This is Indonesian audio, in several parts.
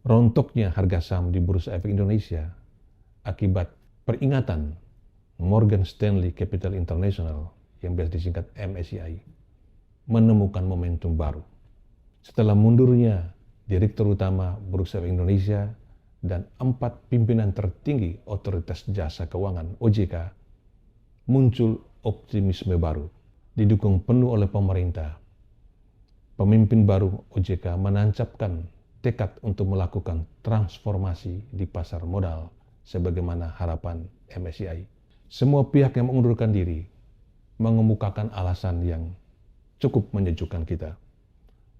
rontoknya harga saham di Bursa Efek Indonesia akibat peringatan Morgan Stanley Capital International yang biasa disingkat MSCI menemukan momentum baru. Setelah mundurnya Direktur Utama Bursa Efek Indonesia dan 4 pimpinan tertinggi Otoritas Jasa Keuangan OJK, muncul optimisme baru didukung penuh oleh pemerintah. Pemimpin baru OJK menancapkan tekad untuk melakukan transformasi di pasar modal sebagaimana harapan MSCI. Semua pihak yang mengundurkan diri mengemukakan alasan yang cukup menyejukkan kita.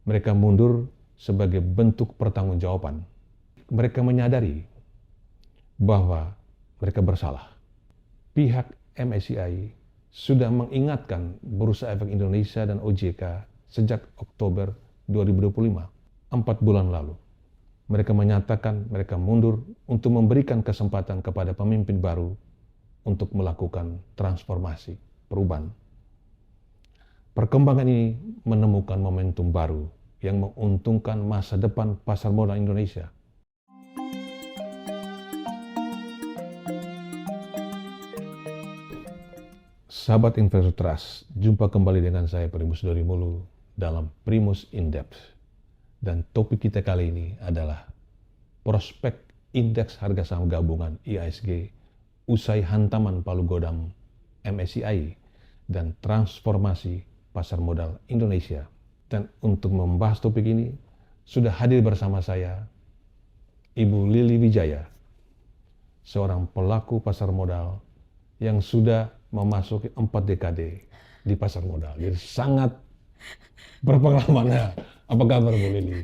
Mereka mundur sebagai bentuk pertanggungjawaban. Mereka menyadari bahwa mereka bersalah. Pihak MSCI sudah mengingatkan Bursa Efek Indonesia dan OJK sejak Oktober 2025, 4 bulan lalu. Mereka menyatakan mereka mundur untuk memberikan kesempatan kepada pemimpin baru untuk melakukan transformasi, perubahan. Perkembangan ini menemukan momentum baru yang menguntungkan masa depan pasar modal Indonesia. Sahabat Investor Trust, jumpa kembali dengan saya Primus Dorimulu dalam Primus In Depth. Dan topik kita kali ini adalah prospek indeks harga saham gabungan IHSG usai hantaman palu godam MSCI dan transformasi pasar modal Indonesia. Dan untuk membahas topik ini, sudah hadir bersama saya Ibu Lili Wijaya, seorang pelaku pasar modal yang sudah memasuki 4 dekade di pasar modal. Jadi sangat berpengalaman. Apa kabar Bu Lili?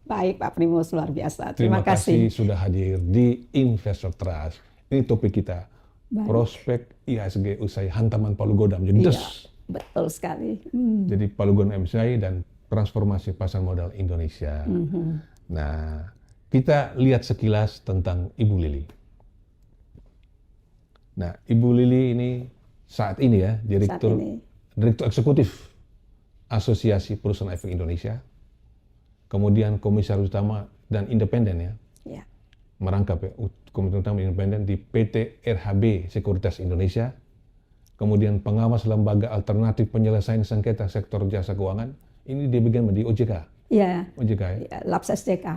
Baik Pak Primus, luar biasa. Terima kasih sudah hadir di Investor Trust. Ini topik kita, baik. Prospek IHSG usai hantaman palu godam. Jadi iya, betul sekali. Jadi palu godam MSCI dan transformasi pasar modal Indonesia. Nah, kita lihat sekilas tentang Ibu Lili. Nah, Ibu Lili ini saat ini ya, Direktur Eksekutif Asosiasi Perusahaan Efek Indonesia, kemudian Komisaris Utama dan Independen ya. Merangkap ya, Komisaris Utama Independen di PT RHB Sekuritas Indonesia, kemudian pengawas lembaga alternatif penyelesaian sengketa sektor jasa keuangan, ini dia bagian di OJK. Iya. OJK ya. Labs SJK.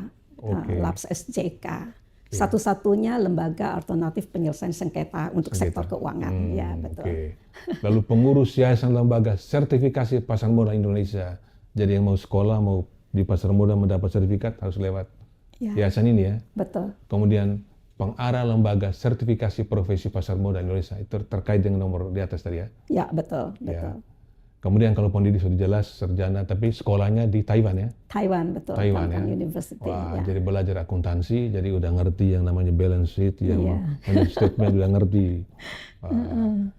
Labs SJK. Satu-satunya lembaga alternatif penyelesaian sengketa untuk sektor keuangan. Ya, betul. Lalu pengurus Yayasan Lembaga Sertifikasi Pasar Modal Indonesia. Jadi yang mau sekolah, mau di pasar modal mendapat sertifikat harus lewat yayasan ini ya. Betul. Kemudian pengarah Lembaga Sertifikasi Profesi Pasar Modal Indonesia, itu terkait dengan nomor di atas tadi ya. Ya, betul. Ya. Kemudian kalau pendidik sudah jelas sarjana, tapi sekolahnya di Taiwan ya? Taiwan, betul. Taiwan ya? University. Wah, jadi belajar akuntansi, jadi udah ngerti yang namanya balance sheet, yang statement udah ngerti.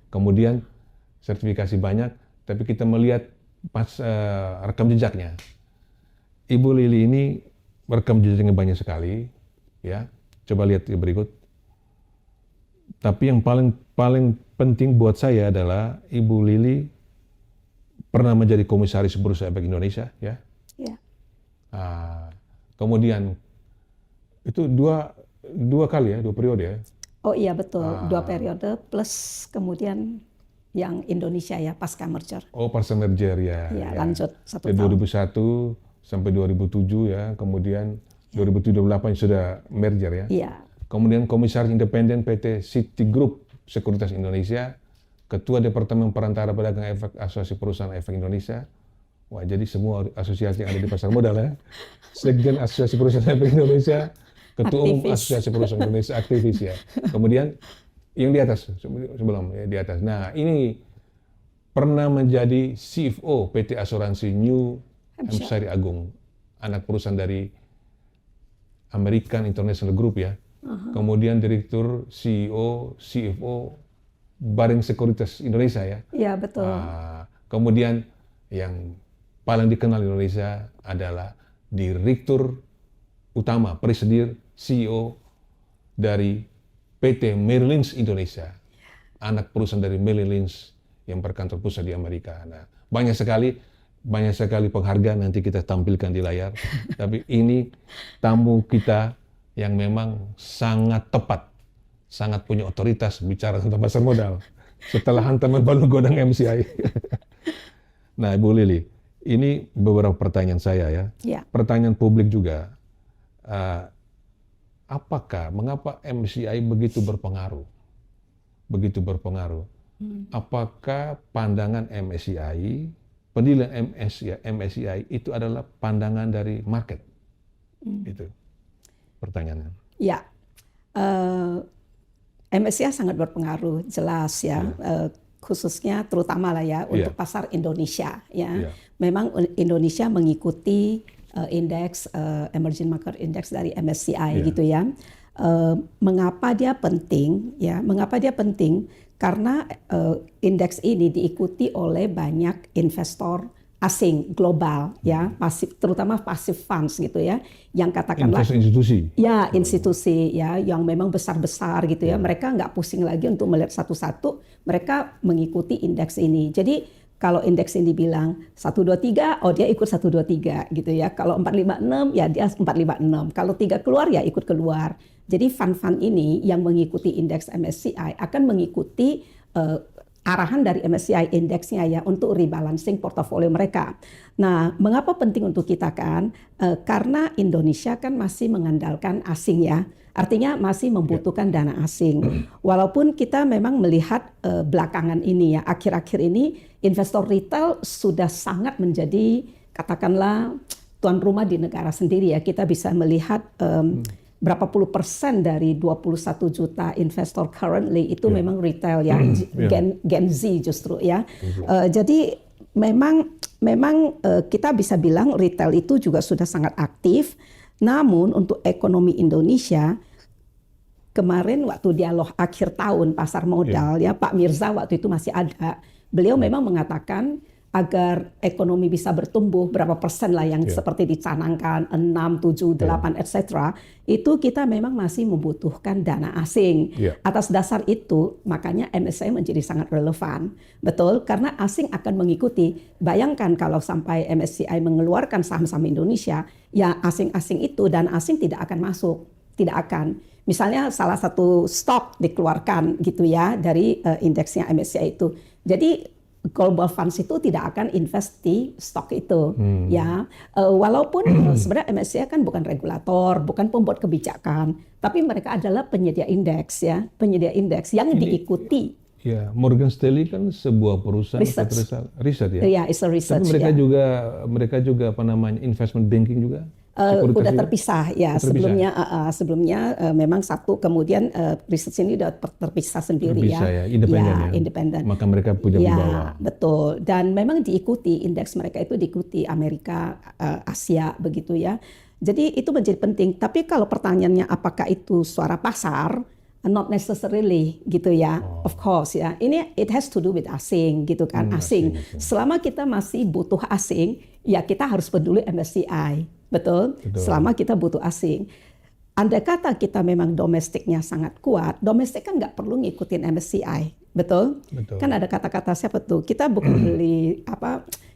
Kemudian sertifikasi banyak, tapi kita melihat pas rekam jejaknya. Ibu Lili ini rekam jejaknya banyak sekali, ya. Coba lihat berikut. Tapi yang paling penting buat saya adalah Ibu Lili pernah menjadi komisaris Bursa Efek Indonesia, ya. Ya. Kemudian itu dua kali ya, 2 periode ya. Oh iya betul, 2 periode plus kemudian yang Indonesia ya pasca merger. Oh pasca merger ya. Ya. Lanjut 1 tahun. 2001 sampai 2007 ya, kemudian 2078 sudah merger ya. Iya. Kemudian komisaris independen PT Citigroup Sekuritas Indonesia, Ketua Departemen Perantara Pedagang Efek Asosiasi Perusahaan Efek Indonesia. Wah, jadi semua asosiasi yang ada di pasar modal ya. Sekjen Asosiasi Perusahaan Efek Indonesia, Ketua Umum Asosiasi Perusahaan Indonesia, aktivis ya. Kemudian yang di atas, sebelum ya, di atas. Nah, ini pernah menjadi CFO PT Asuransi New Hampshire Agung, anak perusahaan dari American International Group ya. Kemudian Direktur CEO, CFO Bareng Sekuritas Indonesia ya. Iya, betul. Kemudian yang paling dikenal di Indonesia adalah Direktur Utama, Presidir, CEO dari PT Merrill Lynch Indonesia, anak perusahaan dari Merrill Lynch yang berkantor pusat di Amerika. Nah, banyak sekali banyak sekali penghargaan nanti kita tampilkan di layar. Tapi ini tamu kita yang memang sangat tepat, sangat punya otoritas bicara tentang pasar modal. Setelah hantaman balu godang MCI. Nah, Bu Lili, ini beberapa pertanyaan saya ya. Pertanyaan publik juga. Mengapa MCI begitu berpengaruh? Begitu berpengaruh. Apakah pandangan MSCI, penilaian MSCI itu adalah pandangan dari market? Itu pertanyaannya. Ya, MSCI sangat berpengaruh, jelas ya, khususnya terutama lah ya untuk pasar Indonesia. Ya, memang Indonesia mengikuti indeks Emerging Market Index dari MSCI gitu ya. Mengapa dia penting? Ya, mengapa dia penting? Karena indeks ini diikuti oleh banyak investor asing global ya, terutama passive funds gitu ya, yang katakanlah institusi. Ya, institusi ya yang memang besar-besar gitu ya. Mereka nggak pusing lagi untuk melihat satu-satu, mereka mengikuti indeks ini. Jadi kalau indeks ini bilang 123, oh dia ikut 123 gitu ya. Kalau 456 ya dia 456. Kalau 3 keluar ya ikut keluar. Jadi fund-fund ini yang mengikuti indeks MSCI akan mengikuti arahan dari MSCI indeksnya ya untuk rebalancing portofolio mereka. Nah, mengapa penting untuk kita kan? Karena Indonesia kan masih mengandalkan asing ya. Artinya masih membutuhkan dana asing. Walaupun kita memang melihat belakangan ini ya, akhir-akhir ini investor retail sudah sangat menjadi katakanlah tuan rumah di negara sendiri ya. Kita bisa melihat berapa puluh persen dari 21 juta investor currently itu memang retail ya, Gen Z justru ya. Jadi memang kita bisa bilang retail itu juga sudah sangat aktif. Namun untuk ekonomi Indonesia, kemarin waktu dialog akhir tahun pasar modal ya, Pak Mirza waktu itu masih ada. Beliau memang mengatakan agar ekonomi bisa bertumbuh berapa persen lah yang seperti dicanangkan 6, 7, 8 etc. Itu kita memang masih membutuhkan dana asing. Atas dasar itu makanya MSCI menjadi sangat relevan. Betul, karena asing akan mengikuti. Bayangkan kalau sampai MSCI mengeluarkan saham-saham Indonesia, ya asing-asing itu dana asing tidak akan masuk, tidak akan. Misalnya salah satu stok dikeluarkan gitu ya dari indeksnya MSCI itu. Jadi global funds itu tidak akan invest di stok itu, ya. Walaupun sebenarnya MSCI kan bukan regulator, bukan pembuat kebijakan, tapi mereka adalah penyedia indeks, ya, penyedia indeks yang diikuti. Ya, Morgan Stanley kan sebuah perusahaan riset ya. Iya, it's a research. Tapi mereka juga apa namanya investment banking juga. Udah terpisah ya sebelumnya memang satu, kemudian research ini udah terpisah sendiri ya. Independen. Maka mereka punya di bawah. Betul, dan memang diikuti indeks mereka itu diikuti Amerika, Asia begitu ya. Jadi itu menjadi penting. Tapi kalau pertanyaannya apakah itu suara pasar? Not necessarily gitu ya. Of course ya. Ini it has to do with asing gitu kan, asing. Selama kita masih butuh asing, ya kita harus peduli MSCI. Betul. Selama kita butuh asing. Andai kata kita memang domestiknya sangat kuat, domestik kan nggak perlu ngikutin MSCI. Betul? Kan ada kata-kata siapa tuh? Kita bukan beli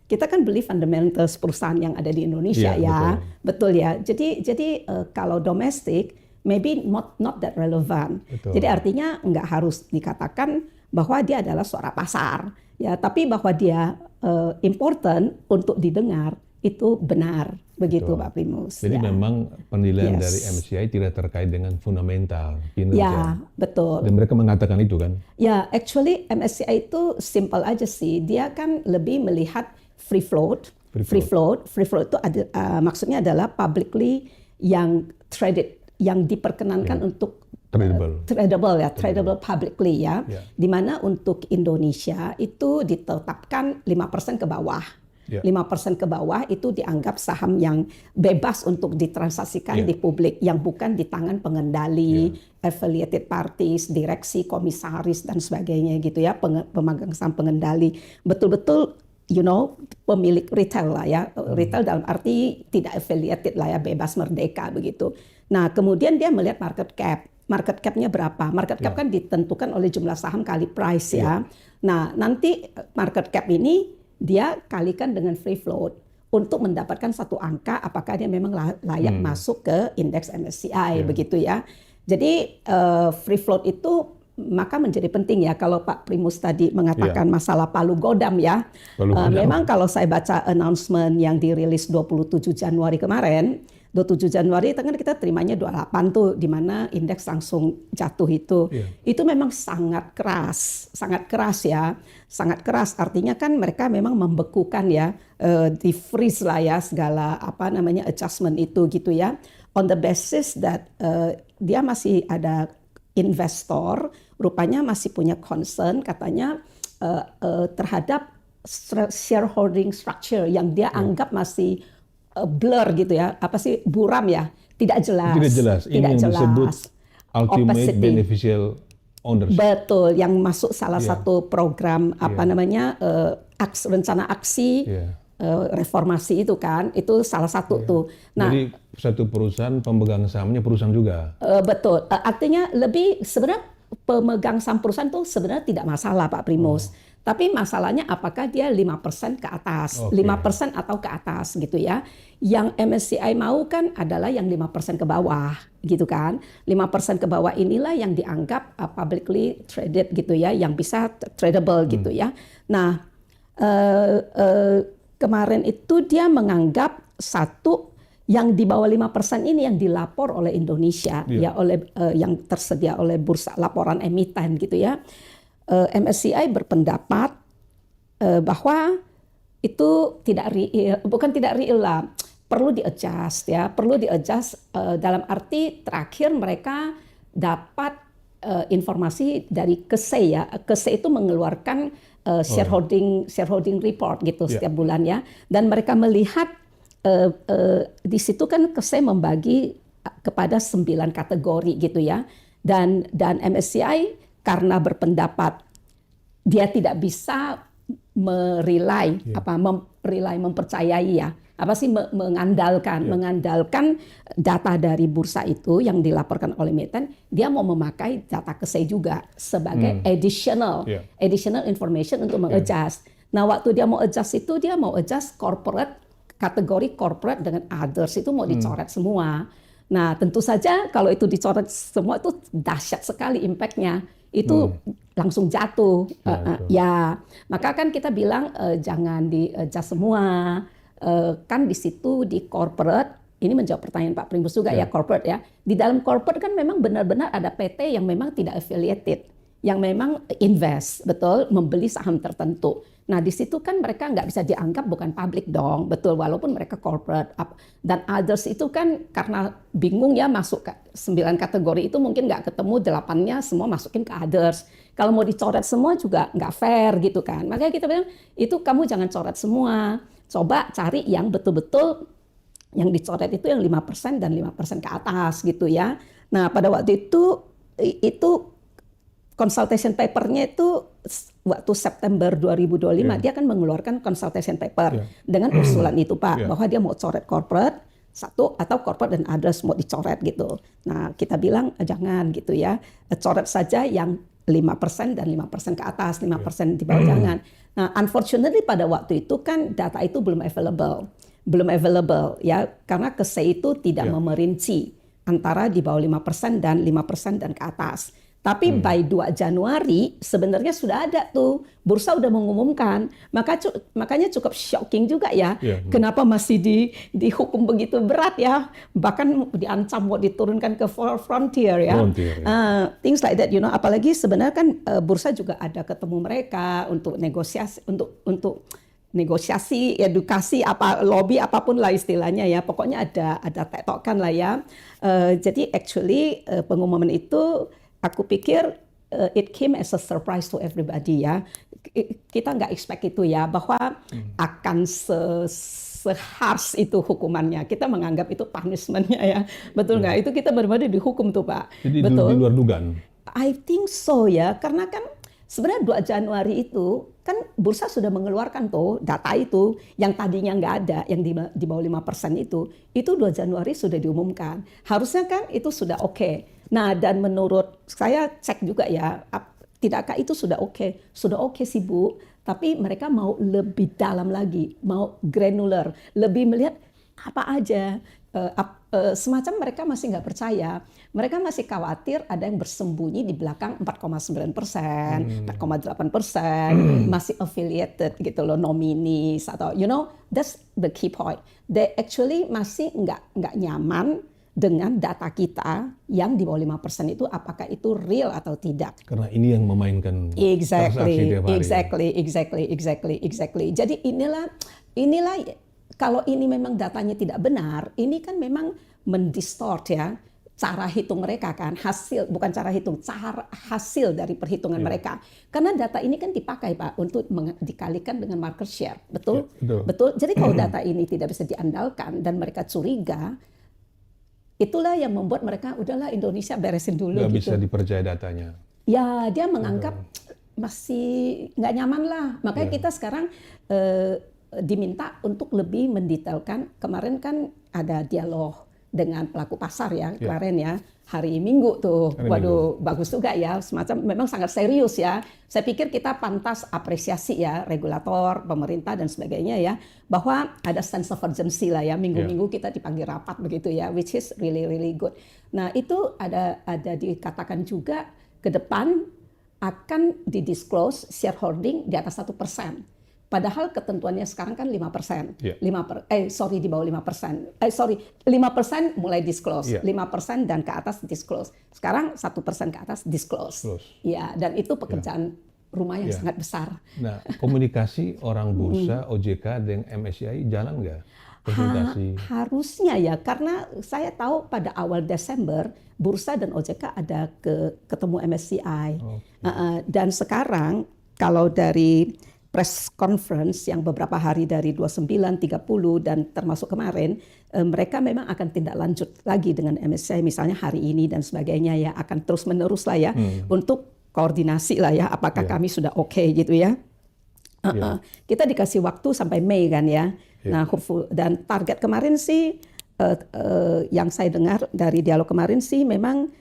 kita kan beli fundamentals perusahaan yang ada di Indonesia ya. Betul ya. Jadi kalau domestik maybe not that relevant. Jadi artinya nggak harus dikatakan bahwa dia adalah suara pasar, ya, tapi bahwa dia important untuk didengar itu benar, begitu Pak Primus. Jadi memang penilaian dari MSCI tidak terkait dengan fundamental kinerja. Ya, betul. Dan mereka mengatakan itu kan? Ya, actually MSCI itu simple aja sih. Dia kan lebih melihat free float. Free float itu maksudnya adalah publicly yang traded, yang diperkenankan untuk tradable publicly ya. Di mana untuk Indonesia itu ditetapkan 5% ke bawah. 5% ke bawah itu dianggap saham yang bebas untuk ditransaksikan di publik, yang bukan di tangan pengendali, affiliated parties, direksi, komisaris dan sebagainya gitu ya, pemegang saham pengendali. Betul-betul pemilik retail lah ya. Retail dalam arti tidak affiliated lah ya, bebas merdeka begitu. Nah, kemudian dia melihat market cap. Market cap-nya berapa? Market cap kan ditentukan oleh jumlah saham kali price ya. Nah, nanti market cap ini dia kalikan dengan free float untuk mendapatkan satu angka apakah dia memang layak masuk ke indeks MSCI begitu ya. Jadi free float itu maka menjadi penting ya. Kalau Pak Primus tadi mengatakan masalah palu godam ya. Memang kalau saya baca announcement yang dirilis 27 Januari kemarin, 27 Januari itu kan kita terimanya 28 tuh, di mana indeks langsung jatuh itu. Itu memang sangat keras ya. Sangat keras artinya kan mereka memang membekukan ya, di freeze lah ya segala adjustment itu gitu ya. On the basis that dia masih ada investor, rupanya masih punya concern katanya terhadap shareholding structure yang dia anggap masih blur gitu ya, buram ya, tidak jelas. Ini yang disebut ultimate Opacity. beneficial ownership. Betul, yang masuk salah satu program rencana aksi reformasi itu kan, itu salah satu tuh. Nah, jadi satu perusahaan pemegang sahamnya perusahaan juga. Betul, artinya lebih sebenarnya pemegang saham perusahaan tuh sebenarnya tidak masalah Pak Primus. Tapi masalahnya apakah dia 5% ke atas, 5% atau ke atas gitu ya. Yang MSCI mau kan adalah yang 5% ke bawah gitu kan. 5% ke bawah inilah yang dianggap publicly traded gitu ya, yang bisa tradable gitu ya. Nah, kemarin itu dia menganggap satu yang di bawah 5% ini yang dilapor oleh Indonesia ya, oleh yang tersedia oleh bursa laporan emiten gitu ya. MSCI berpendapat bahwa itu bukan tidak real lah, perlu di-adjust ya, dalam arti terakhir mereka dapat informasi dari KSE ya. KSE itu mengeluarkan shareholding report gitu setiap bulan ya, dan mereka melihat di situ kan KSE membagi kepada 9 kategori gitu ya, dan MSCI karena berpendapat dia tidak bisa mempercayai ya, mengandalkan data dari bursa itu yang dilaporkan oleh emiten, dia mau memakai data KSE juga sebagai additional information untuk mengadjust. Nah, waktu dia mau adjust itu, dia mau adjust kategori corporate dengan others itu mau dicoret semua. Nah, tentu saja kalau itu dicoret semua itu dahsyat sekali impact-nya. Itu langsung jatuh. Maka kan kita bilang jangan di-adjust semua. Kan di situ di corporate, ini menjawab pertanyaan Pak Primus juga ya, corporate ya. Di dalam corporate kan memang benar-benar ada PT yang memang tidak affiliated, yang memang invest, betul, membeli saham tertentu. Nah, di situ kan mereka nggak bisa dianggap bukan public dong, betul, walaupun mereka corporate. Dan others itu kan karena bingung ya masuk ke 9 kategori itu mungkin nggak ketemu 8-nya semua masukin ke others. Kalau mau dicoret semua juga nggak fair gitu kan. Makanya kita bilang itu kamu jangan coret semua. Coba cari yang betul-betul yang dicoret itu yang 5% dan 5% ke atas gitu ya. Nah, pada waktu itu consultation paper-nya itu waktu September 2025 dia akan mengeluarkan consultation paper dengan usulan itu Pak, bahwa dia mau coret corporate satu atau corporate dan others mau dicoret gitu. Nah, kita bilang jangan gitu ya, coret saja yang 5% dan 5% ke atas, 5% di bawah jangan. Nah, unfortunately pada waktu itu kan data itu belum available ya, karena KSE itu tidak memerinci antara di bawah 5% dan 5% dan ke atas. Tapi by 2 Januari sebenarnya sudah ada tuh, bursa udah mengumumkan. Makanya cukup shocking juga ya. Kenapa masih dihukum begitu berat ya? Bahkan diancam mau diturunkan ke frontier ya. Things like that, you know. Apalagi sebenarnya kan bursa juga ada ketemu mereka untuk negosiasi, untuk negosiasi, edukasi, lobby apapun lah istilahnya ya. Pokoknya ada tektokan lah ya. Jadi actually pengumuman itu aku pikir it came as a surprise to everybody ya. Kita nggak expect itu ya, bahwa akan se-harsh itu hukumannya. Kita menganggap itu punishment-nya ya. Betul nggak? Itu kita benar-benar dihukum tuh Pak. Jadi betul. di luar dugaan. I think so ya, karena kan sebenarnya 2 Januari itu kan bursa sudah mengeluarkan tuh data itu yang tadinya nggak ada, yang di bawah 5% itu 2 Januari sudah diumumkan. Harusnya kan itu sudah oke. Nah, dan menurut saya cek juga ya, tidakkah itu sudah oke? Sudah oke sih Bu, tapi mereka mau lebih dalam lagi, mau granular, lebih melihat apa aja. Semacam mereka masih nggak percaya, mereka masih khawatir ada yang bersembunyi di belakang 4,9%, 4,8%, masih affiliated gitu loh, nominees atau that's the key point. They actually masih nggak nyaman dengan data kita yang di bawah 5% itu, apakah itu real atau tidak. Karena ini yang memainkan transaksi tiap hari. Exactly. Jadi inilah kalau ini memang datanya tidak benar, ini kan memang mendistort ya cara hitung mereka kan, cara hasil dari perhitungan mereka. Karena data ini kan dipakai Pak untuk dikalikan dengan market share, betul? Ya, betul. Jadi kalau data ini tidak bisa diandalkan dan mereka curiga, itulah yang membuat mereka udahlah Indonesia beresin dulu. Nggak gitu. bisa dipercaya datanya. Ya dia menganggap masih nggak nyaman lah. Makanya kita sekarang diminta untuk lebih mendetailkan. Kemarin kan ada dialog dengan pelaku pasar ya kemarin ya, hari Minggu tuh. Waduh, bagus juga ya, semacam memang sangat serius ya. Saya pikir kita pantas apresiasi ya, regulator, pemerintah dan sebagainya ya, bahwa ada sense of urgency lah ya, minggu-minggu kita dipanggil rapat begitu ya, which is really good. Nah itu ada dikatakan juga ke depan akan didisclose shareholding di atas 1%. Padahal ketentuannya sekarang kan 5%. Di bawah 5%. 5% mulai disclose. 5% dan ke atas disclose. Sekarang 1% ke atas disclose. Ya, dan itu pekerjaan rumah yang sangat besar. Nah, komunikasi orang bursa, OJK dengan MSCI jalan nggak? Harusnya ya, karena saya tahu pada awal Desember bursa dan OJK ada ketemu MSCI. Dan sekarang kalau dari press conference yang beberapa hari dari 29, 30 dan termasuk kemarin, mereka memang akan tindak lanjut lagi dengan MSCI misalnya hari ini dan sebagainya ya, akan terus menerus lah ya untuk koordinasi lah ya, apakah kami sudah oke gitu ya. Kita dikasih waktu sampai Mei kan ya. Nah, dan target kemarin sih yang saya dengar dari dialog kemarin sih memang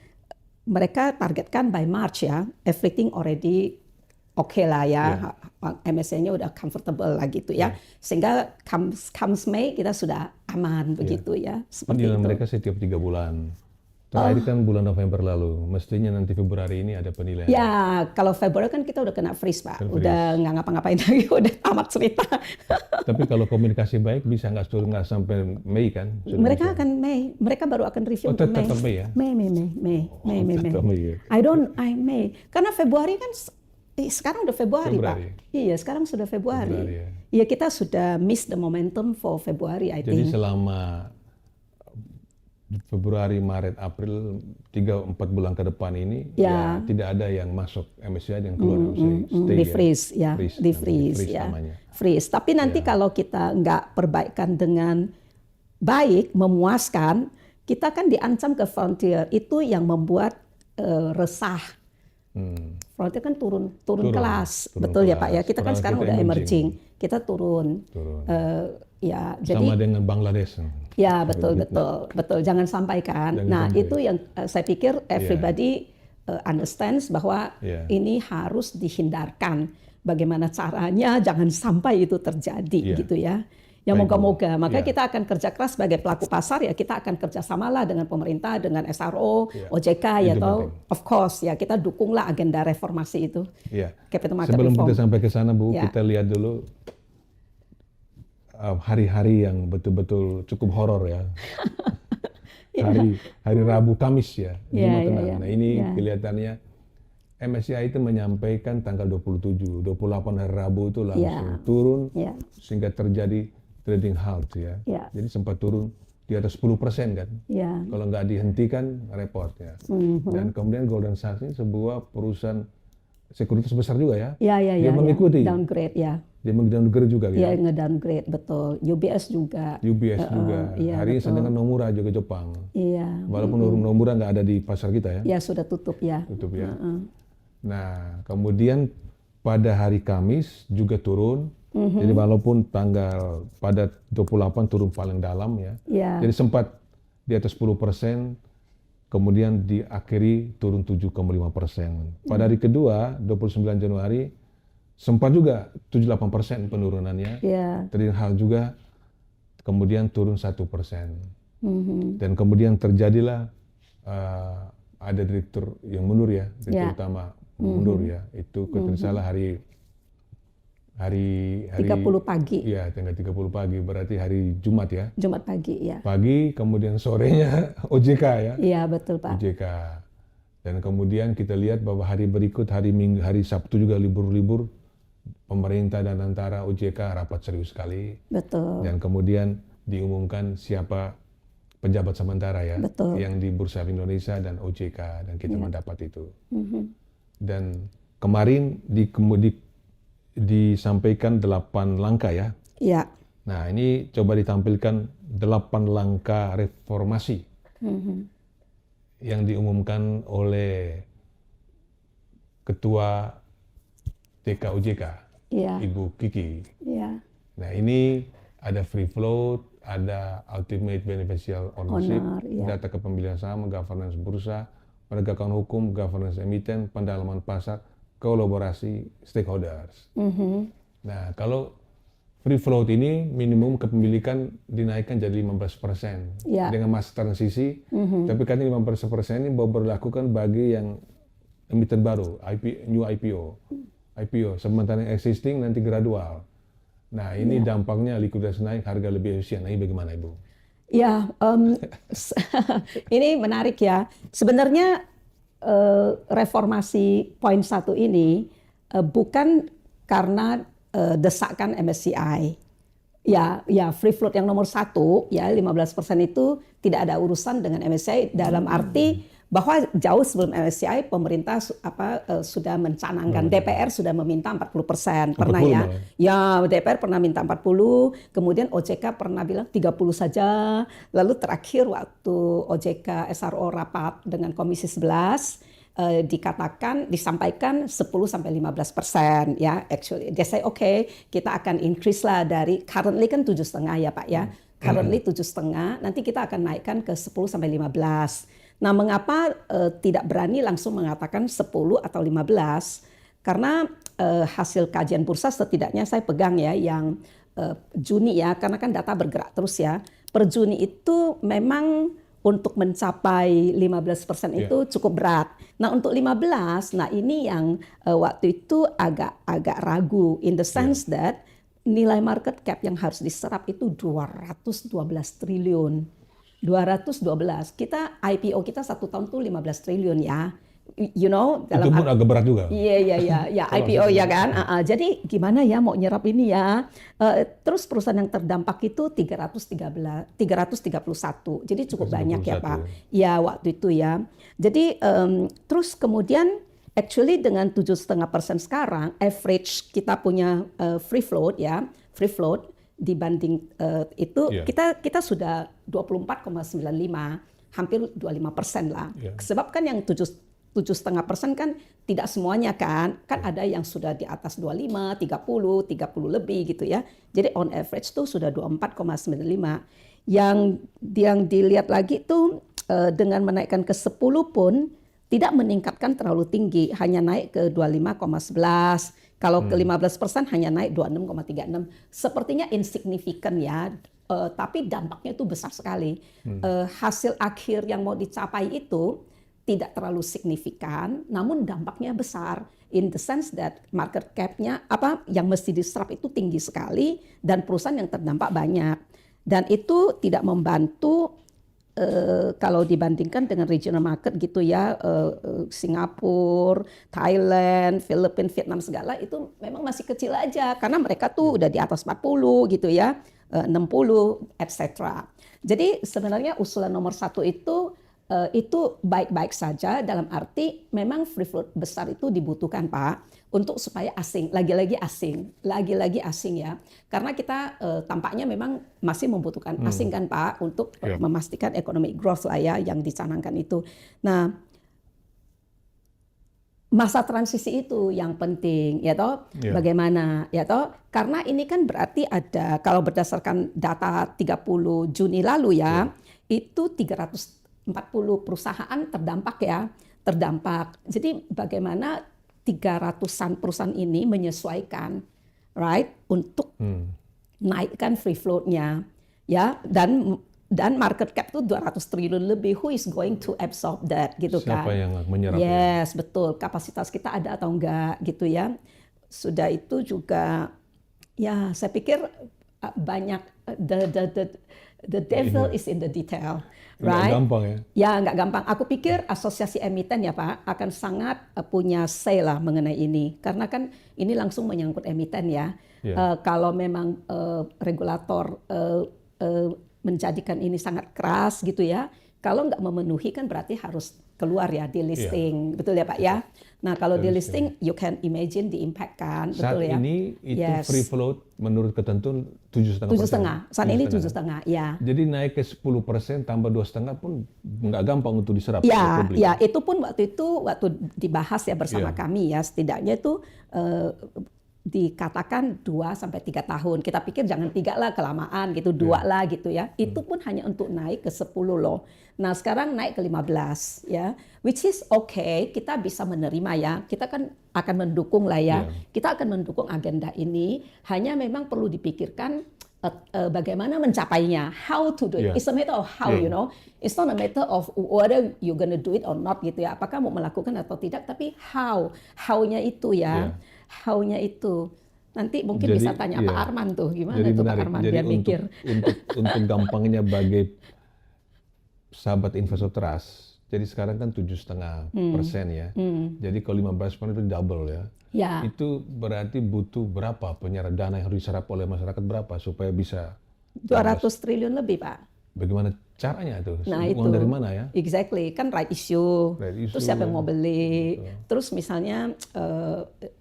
mereka targetkan by March ya, everything already oke lah ya, MSCI-nya udah comfortable lah gitu ya, sehingga comes Mei kita sudah aman begitu ya. Seperti penilaian itu. mereka setiap 3 bulan. Terakhir kan bulan November lalu, mestinya nanti Februari ini ada penilaian. Ya, kalau Februari kan kita udah kena freeze Pak, udah nggak ngapa-ngapain lagi, udah tamat cerita. Tapi kalau komunikasi baik bisa nggak sampai Mei kan? Mereka akan Mei, mereka baru akan review untuk Mei. Tetap Mei ya? Mei. Mei. Karena Februari kan sekarang udah Februari Pak. Iya, sekarang sudah Februari. Iya, kita sudah miss the momentum for Februari, I think. Jadi selama Februari, Maret, April, 3-4 bulan ke depan ini ya tidak ada yang masuk MSCI dan keluar MSCI. Di freeze ya. Freeze. Tapi nanti kalau kita nggak perbaikan dengan baik, memuaskan, kita kan diancam ke frontier. Itu yang membuat resah. Frontier kan turun kelas, betul ya Pak ya. Kita kan sekarang udah emerging, kita turun. Ya, sama dengan Bangladesh. Ya betul. Jangan sampai kan. Itu yang saya pikir everybody understands bahwa ini harus dihindarkan. Bagaimana caranya jangan sampai itu terjadi gitu ya. Ya moga-moga. Makanya kita akan kerja keras sebagai pelaku pasar ya, kita akan kerjasamalah dengan pemerintah, dengan SRO, OJK ya toh. Of course ya, kita dukunglah agenda reformasi itu. Capital market Sebelum reform. kita sampai ke sana Bu, kita lihat dulu hari-hari yang betul-betul cukup horor ya. Hari Rabu, Kamis ya. Nah ini kelihatannya MSCI itu menyampaikan tanggal 27, 28 hari Rabu itu langsung turun sehingga terjadi trading halt ya. Jadi sempat turun di atas 10% kan. Kalau nggak dihentikan repot ya. Dan kemudian Goldman Sachs ini sebuah perusahaan sekuritas besar juga ya. Dia mengikuti. Downgrade ya. Dia downgrade juga gitu. Iya, nge-downgrade betul. UBS juga. Hari ini saya dengar Nomura juga Jepang. Walaupun Nomura nggak ada di pasar kita ya. Ya sudah tutup ya. Nah, kemudian pada hari Kamis juga turun. Jadi walaupun pada 28 turun paling dalam ya. Jadi sempat di atas 10%, kemudian diakhiri turun 7,5%. Pada hari kedua, 29 Januari, sempat juga 78% penurunannya. Terjadi hal juga, kemudian turun 1%. Dan kemudian terjadilah ada direktur yang mundur ya, direktur utama mundur ya. Itu kalau tidak salah hari 30 pagi. Iya, tanggal 30 pagi, berarti hari Jumat ya. Jumat pagi ya. Pagi, kemudian sorenya OJK ya. Iya, betul Pak. OJK. Dan kemudian kita lihat bahwa hari berikut, hari Minggu, hari Sabtu juga libur-libur, pemerintah dan antara OJK rapat serius sekali. Betul. Dan kemudian diumumkan siapa pejabat sementara ya, yang di Bursa Efek Indonesia dan OJK, dan kita mendapat itu. Dan kemarin disampaikan 8 langkah ya. Iya. Nah, ini coba ditampilkan 8 langkah reformasi yang diumumkan oleh Ketua TK OJK, Ibu Kiki. Nah, ini ada free float, ada ultimate beneficial ownership, data kepemilikan saham, governance bursa, penegakan hukum, governance emiten, pendalaman pasar, kolaborasi stakeholders. Nah, kalau free float ini minimum kepemilikan dinaikkan jadi 15% dengan masa transisi, tapi kan 15% ini berlakukan bagi yang emiten baru, new IPO. Sementara yang existing nanti gradual. Nah, ini dampaknya likuiditas naik, harga lebih efisien. Nah, ini bagaimana Ibu? Ya, ini menarik ya. Sebenarnya reformasi poin 1 ini bukan karena desakan MSCI. Ya, free float yang nomor 1 ya 15% itu tidak ada urusan dengan MSCI dalam arti bahwa jauh sebelum MSCI pemerintah sudah mencanangkan, DPR sudah meminta 40%, pernah ya. Ya, DPR pernah minta 40, kemudian OJK pernah bilang 30 saja. Lalu terakhir waktu OJK SRO rapat dengan Komisi 11 disampaikan 10-15% ya. Actually they say okay, kita akan increase lah dari currently kan 7,5 ya Pak ya. Currently 7,5, nanti kita akan naikkan ke 10-15. Nah, mengapa tidak berani langsung mengatakan 10 atau 15? Karena hasil kajian bursa setidaknya saya pegang ya yang Juni ya, karena kan data bergerak terus ya. Per Juni itu memang untuk mencapai 15% itu cukup berat. Nah, untuk 15, nah ini yang waktu itu agak ragu in the sense that nilai market cap yang harus diserap itu 212 triliun. 212. Kita IPO kita 1 tahun tuh 15 triliun ya. You know, dalam itu pun agak berat juga. Iya, IPO ya kan. Jadi gimana ya mau nyerap ini ya. Terus perusahaan yang terdampak itu 331. Jadi cukup banyak ya Pak. Ya waktu itu ya. Jadi terus kemudian actually dengan 7,5% sekarang average kita punya free float ya. Free float dibanding itu kita sudah 24,95, hampir 25% lah. Sebab kan yang 7,5% kan tidak semuanya kan ada yang sudah di atas 25, 30 lebih gitu ya. Jadi on average tuh sudah 24,95. Yang dilihat lagi tuh dengan menaikkan ke 10 pun tidak meningkatkan terlalu tinggi, hanya naik ke 25,11. Kalau ke 15% hanya naik 26,36. Sepertinya insignifikan ya, tapi dampaknya itu besar sekali. Hasil akhir yang mau dicapai itu tidak terlalu signifikan, namun dampaknya besar. In the sense that market cap-nya yang mesti diserap itu tinggi sekali dan perusahaan yang terdampak banyak. Dan itu tidak membantu kalau dibandingkan dengan regional market gitu ya, Singapura, Thailand, Filipina, Vietnam segala itu memang masih kecil aja karena mereka tuh udah di atas 40 gitu ya, 60 etc. Jadi sebenarnya usulan nomor 1 itu baik-baik saja dalam arti memang free float besar itu dibutuhkan Pak untuk supaya lagi-lagi asing ya, karena kita tampaknya memang masih membutuhkan asing kan Pak untuk memastikan economic growth lah ya yang dicanangkan itu. Nah, masa transisi itu yang penting ya toh, bagaimana ya toh, karena ini kan berarti ada, kalau berdasarkan data 30 Juni lalu ya, itu 300 40 perusahaan terdampak. Jadi bagaimana 300-an perusahaan ini menyesuaikan, right, untuk naikkan free float-nya, ya, dan market cap itu 200 triliun lebih. Who is going to absorb that, gitu kan? Siapa yang menyerap? Yes, betul. Kapasitas kita ada atau enggak, gitu ya. Sudah itu juga, ya, saya pikir banyak the devil is in the detail, right? Nggak gampang ya? Ya, nggak gampang. Aku pikir asosiasi emiten ya Pak akan sangat punya say lah mengenai ini, karena kan ini langsung menyangkut emiten ya. Kalau memang regulator menjadikan ini sangat keras gitu ya, kalau nggak memenuhi kan berarti harus keluar ya, di listing, betul ya Pak ya. Nah kalau di listing, you can imagine the impact kan, betul ya. Saat ini itu free float menurut ketentuan 7,5%. 7,5. Saat ini 7,5, ya. Jadi naik ke 10% tambah 2,5 pun nggak gampang untuk diserap ya, publik. ya, itu pun waktu dibahas ya bersama kami ya, setidaknya itu dikatakan 2-3 tahun. Kita pikir jangan 3 lah, kelamaan gitu, 2 lah gitu ya. Itu pun hanya untuk naik ke 10 loh. Nah sekarang naik ke 15 ya, which is okay, kita bisa menerima ya. Kita kan akan mendukung lah ya. Kita akan mendukung agenda ini, hanya memang perlu dipikirkan bagaimana mencapainya, how to do it. It's a matter of how, you know. It's not a matter of whether you're gonna do it or not gitu ya. Apakah mau melakukan atau tidak, tapi how-nya itu ya. How-nya itu. Nanti mungkin bisa tanya Pak Arman tuh, gimana tuh Pak Arman jadi biar mikir. Untuk gampangnya bagi sahabat investor trust, jadi sekarang kan 7,5% ya. Jadi kalau 15% itu double ya. Itu berarti butuh berapa dana yang harus diserap oleh masyarakat berapa supaya bisa 200 triliun lebih Pak. Bagaimana caranya tuh? Nah, uang dari mana ya? Exactly, kan right issue. Terus siapa yang mau beli? Terus misalnya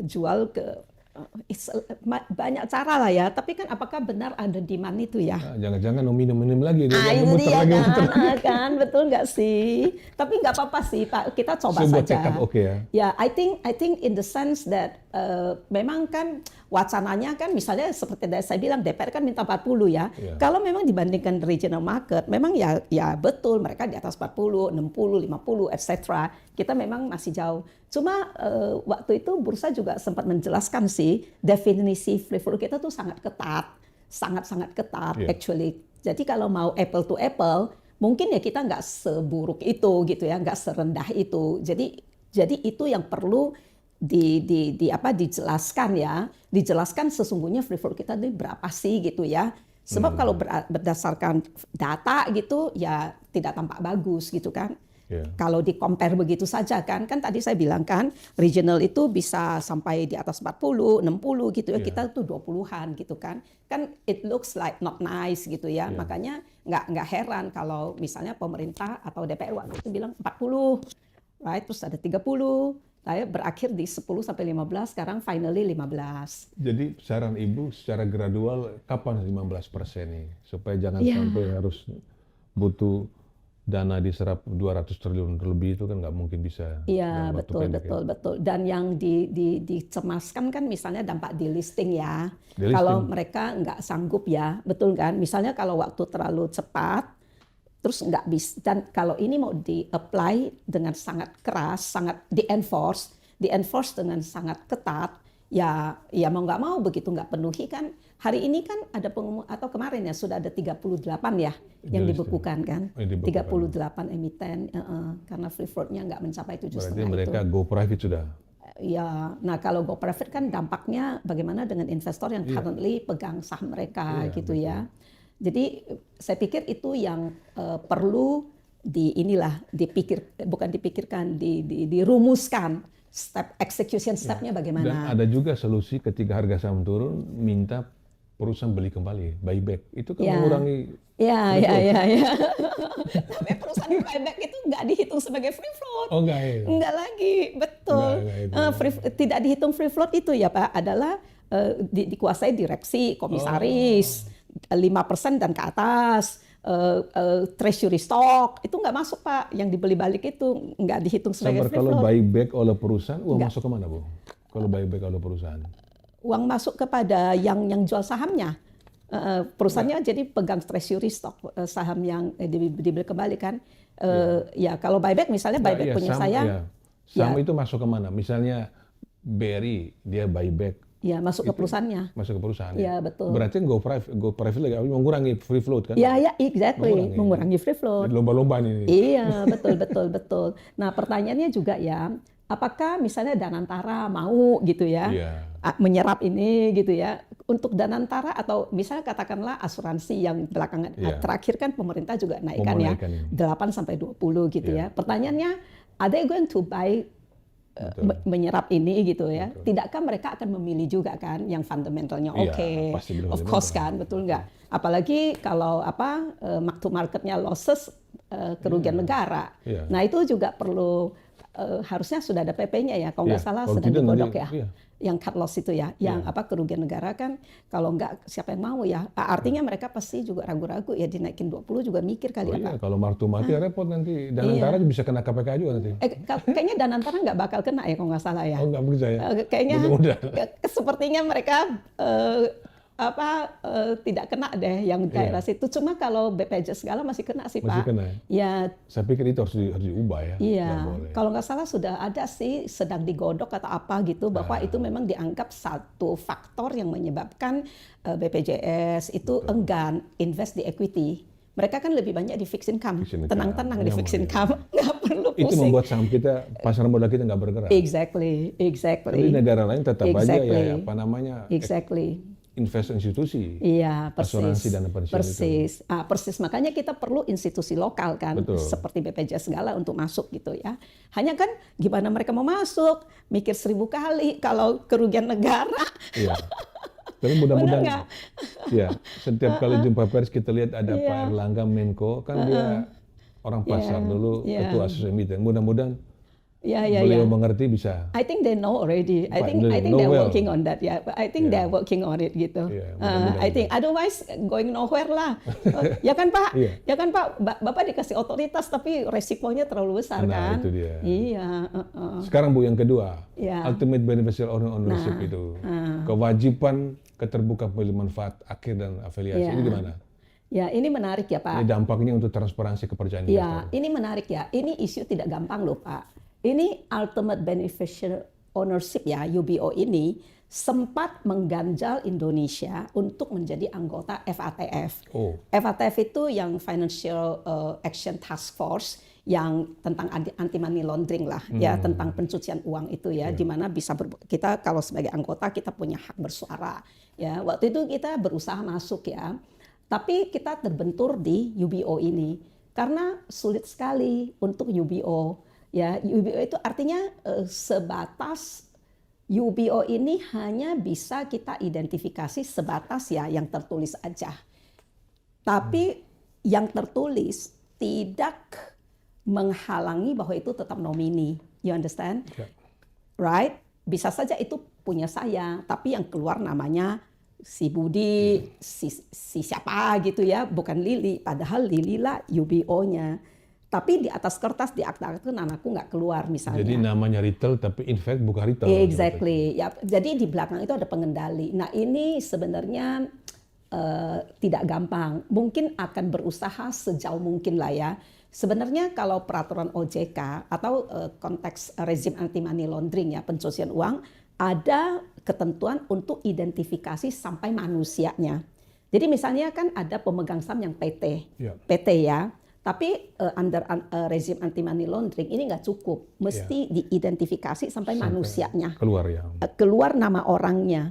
jual ke banyak cara lah ya. Tapi kan apakah benar ada demand itu ya? Jangan-jangan minum lagi. Itu dia kan, betul nggak sih? Tapi nggak apa-apa sih Pak, kita coba sebuah saja. Check up, okay, ya. Ya, I think in the sense that memang kan wacananya kan misalnya seperti saya bilang DPR kan minta 40 ya. Kalau memang dibandingkan regional market, memang ya betul mereka di atas 40, 60, 50, etc. Kita memang masih jauh. Cuma waktu itu bursa juga sempat menjelaskan sih definisi free float kita tuh sangat ketat, sangat-sangat ketat actually. Jadi kalau mau apple to apple, mungkin ya kita nggak seburuk itu gitu ya, nggak serendah itu. Jadi itu yang perlu dijelaskan ya, dijelaskan sesungguhnya free float kita ini berapa sih gitu ya. Sebab kalau berdasarkan data gitu ya tidak tampak bagus gitu kan. Kalau di compare begitu saja kan tadi saya bilang kan regional itu bisa sampai di atas 40, 60 gitu ya, kita tuh 20-an gitu kan it looks like not nice gitu ya. Makanya nggak heran kalau misalnya pemerintah atau DPR waktu itu bilang 40, right, terus ada 30, berakhir di 10-15, sekarang finally 15. Jadi saran Ibu secara gradual kapan 15% nih supaya jangan sampai harus butuh dana diserap 200 triliun lebih itu kan nggak mungkin bisa. Iya, betul. Dan yang dicemaskan kan misalnya dampak delisting ya. Kalau mereka nggak sanggup ya, betul kan? Misalnya kalau waktu terlalu cepat, terus nggak bisa. Dan kalau ini mau di-apply dengan sangat keras, sangat di-enforce dengan sangat ketat, ya mau nggak mau begitu nggak penuhi kan. Hari ini kan ada pengumuman atau kemarin ya sudah ada 38 ya yang dibekukan kan. 38 emiten karena free float-nya nggak mencapai 7,5 itu. Berarti mereka go private sudah. Ya, nah kalau go private kan dampaknya bagaimana dengan investor yang currently pegang saham mereka gitu betul. Ya. Jadi saya pikir itu yang perlu dirumuskan. Step execution stepnya bagaimana? Dan ada juga solusi ketika harga saham turun, minta perusahaan beli kembali, buyback. Itu kan mengurangi. Ya. Tapi perusahaan buyback itu nggak dihitung sebagai free float. Oh enggak ya? Enggak lagi, betul. Tidak dihitung free float itu ya Pak, adalah dikuasai direksi, komisaris, 5% dan ke atas. Treasury stock itu nggak masuk Pak, yang dibeli balik itu nggak dihitung sebagai free float. Kalau buyback oleh perusahaan, uang masuk kemana Bu? Kalau buyback oleh perusahaan? Uang masuk kepada yang jual sahamnya. Perusahaannya jadi pegang treasury stock, saham yang dibeli kembali kan. Ya kalau buyback misalnya buyback punya saham, saya, saham itu masuk ke mana? Misalnya BRI dia buyback ya masuk ke perusahaannya. masuk ke perusahaan. Ya betul. Berarti go private lagi mengurangi free float kan? Ya exactly, mengurangi free float. Lomba-lomba nih. Iya betul. Nah pertanyaannya juga ya, apakah misalnya Danantara mau gitu ya menyerap ini gitu ya untuk Danantara, atau misalnya katakanlah asuransi yang belakangan terakhir kan pemerintah juga naikkan ya 8-20 gitu ya. Pertanyaannya, are they going to buy menyerap ini gitu ya? Betul. Tidakkah mereka akan memilih juga kan yang fundamentalnya of course kan, betul nggak? Apalagi kalau mark to marketnya losses, kerugian negara. Nah itu juga perlu harusnya sudah ada PP-nya ya, kalau nggak salah sedang digodok ya. Yang cut loss itu ya, yang kerugian negara kan, kalau nggak siapa yang mau ya. Artinya mereka pasti juga ragu-ragu ya, dinaikin 20 juga mikir kali ya Pak. Kalau mark to market repot nanti, Danantara bisa kena KPK juga nanti. Kayaknya Danantara nggak bakal kena ya kalau nggak salah ya. Oh nggak percaya. Kayaknya sepertinya mereka tidak kena deh yang daerah situ. Cuma kalau BPJS segala masih kena sih Pak. Masih kena ya. Saya pikir itu harus diubah ya. Iya. Kalau nggak salah sudah ada sih sedang digodok atau apa gitu, bahwa itu memang dianggap satu faktor yang menyebabkan BPJS itu enggan invest di equity. Mereka kan lebih banyak di fixed income, tenang-tenang di fixed income, nggak perlu pusing. Itu membuat saham kita, pasar modal kita nggak bergerak. Exactly. Tapi negara lain tetap aja ya invest institusi. Iya, persis. Asuransi dana pensiun persis. itu. Persis. Makanya kita perlu institusi lokal kan, seperti BPJS segala untuk masuk gitu ya. Hanya kan gimana mereka mau masuk, mikir 1000 kali kalau kerugian negara. Iya. Tapi mudah-mudahan, ya setiap kali jumpa pers kita lihat ada Pak Erlangga Menko, kan dia orang pasar dulu, ketua asosiasi emiten. Mudah-mudahan beliau mengerti bisa. I think they know already. I think they're working on that ya. I think they're working on it gitu. I think otherwise going nowhere lah. Ya kan Pak? Ya kan Pak? Bapak dikasih otoritas tapi resikonya terlalu besar kan? Itu dia. Iya. Sekarang Bu yang kedua, ultimate beneficial ownership itu. Kewajiban keterbukaan pemilih manfaat akhir dan afiliasi. Ini gimana? Ya, ini menarik ya Pak. Ini dampaknya untuk transparansi kepercayaan investor. Ya, ini menarik ya. Ini isu tidak gampang loh Pak. Ini ultimate beneficial ownership ya, UBO ini sempat mengganjal Indonesia untuk menjadi anggota FATF. FATF itu yang Financial Action Task Force yang tentang anti money laundering lah, ya tentang pencucian uang itu ya, di mana bisa kita kalau sebagai anggota kita punya hak bersuara. Ya, waktu itu kita berusaha masuk ya, tapi kita terbentur di UBO ini karena sulit sekali untuk UBO. Ya, UBO itu artinya sebatas UBO ini hanya bisa kita identifikasi sebatas ya yang tertulis aja. Tapi yang tertulis tidak menghalangi bahwa itu tetap nomini. You understand? Right? Bisa saja itu punya saya, tapi yang keluar namanya si Budi, si siapa gitu ya, bukan Lili. Padahal Lili lah UBO-nya. Tapi di atas kertas, di akta itu namaku nggak keluar misalnya. Jadi namanya retail, tapi in fact bukan retail. Exactly. Ya, jadi di belakang itu ada pengendali. Nah ini sebenarnya tidak gampang. Mungkin akan berusaha sejauh mungkin lah ya. Sebenarnya kalau peraturan OJK atau konteks rezim anti money laundering ya, pencucian uang, ada ketentuan untuk identifikasi sampai manusianya. Jadi misalnya kan ada pemegang saham yang PT, PT ya. Tapi under rezim anti money laundering ini nggak cukup, mesti diidentifikasi sampai manusianya. Keluar ya. Keluar nama orangnya.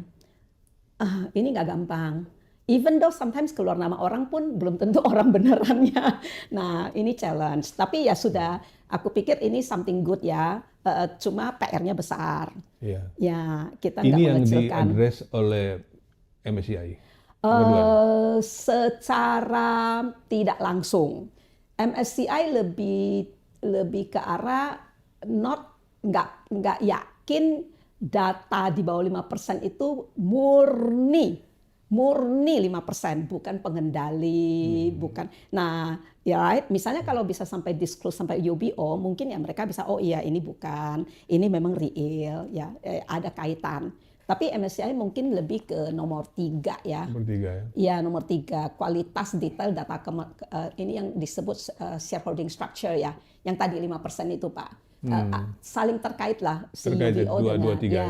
Ini nggak gampang. Even though sometimes keluar nama orang pun belum tentu orang benerannya. Nah ini challenge. Tapi ya sudah, aku pikir ini something good ya. Cuma PR-nya besar. Ya kita nggak mengecilkan. Ini yang diadres oleh MSCI. Secara tidak langsung. MSCI lebih ke arah nggak yakin data di bawah 5% itu murni 5%, bukan pengendali, bukan. Nah, ya right, misalnya kalau bisa sampai disclose sampai UBO, mungkin ya mereka bisa oh iya ini bukan, ini memang real ya, ada kaitan. Tapi MSCI mungkin lebih ke nomor 3 ya. Bertiga ya. Ya, nomor 3, kualitas detail data ini yang disebut shareholding structure ya, yang tadi 5% itu Pak. Saling terkait lah si Terkait UBO dua, dengan tiga.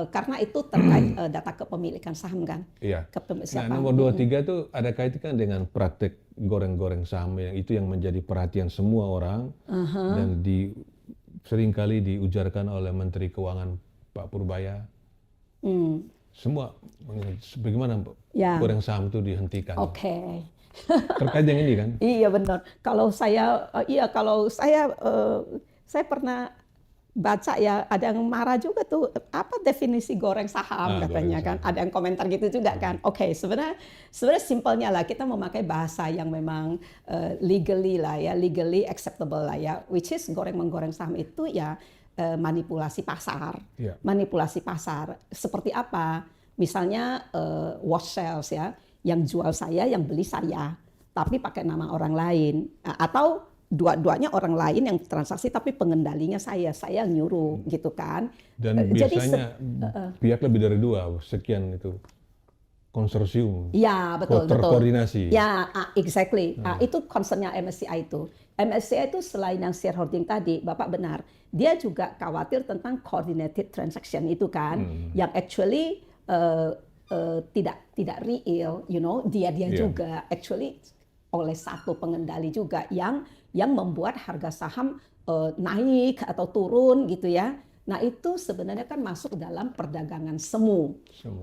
karena itu terkait data kepemilikan saham kan. Iya. Siapa? Nah, nomor 23 itu ada kaitan dengan praktek goreng-goreng saham yang itu yang menjadi perhatian semua orang dan seringkali diujarkan oleh Menteri Keuangan Pak Purbaya. Semua bagaimana Ya. goreng saham itu dihentikan. Oke. Terkait dengan ini kan? Iya benar. Kalau saya pernah baca ya, ada yang marah juga tuh, apa definisi goreng saham katanya kan. Ada yang komentar gitu juga kan. Oke, sebenarnya simpelnya lah, kita memakai bahasa yang memang legally acceptable lah ya, which is menggoreng saham itu ya manipulasi pasar. Yeah. Manipulasi pasar seperti apa? Misalnya wash sales ya, yang jual saya, yang beli saya, tapi pakai nama orang lain, atau dua-duanya orang lain yang transaksi tapi pengendalinya saya yang nyuruh gitu kan. Dan biasanya pihak lebih dari 2, sekian itu konsorsium. Ya, betul. Terkoordinasi. Ya, exactly. Itu concernnya MSCI itu. MSCI itu selain yang shareholding tadi, Bapak benar, dia juga khawatir tentang coordinated transaction itu kan, yang actually tidak real, dia juga actually oleh satu pengendali juga yang membuat harga saham naik atau turun gitu ya. Nah itu sebenarnya kan masuk dalam perdagangan semu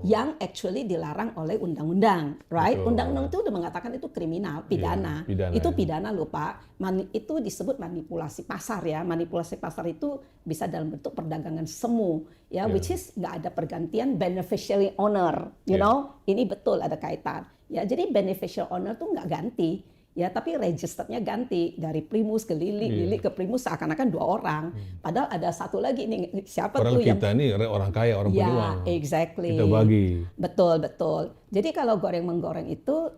yang actually dilarang oleh undang-undang, right? Undang-undang itu udah mengatakan itu kriminal, pidana. Itu pidana loh Pak. Itu disebut manipulasi pasar ya. Manipulasi pasar itu bisa dalam bentuk perdagangan semu ya, which is nggak ada pergantian beneficiary owner, you know? Ini betul ada kaitan. Ya jadi beneficial owner tuh nggak ganti. Ya, tapi registernya ganti dari Primus ke Lili, Lili ke Primus seakan-akan 2 orang. Padahal ada satu lagi nih, siapa Padahal tuh yang... kita nih orang kaya, orang penuang. Ya, exactly. Kita bagi. Betul. Jadi kalau goreng-menggoreng itu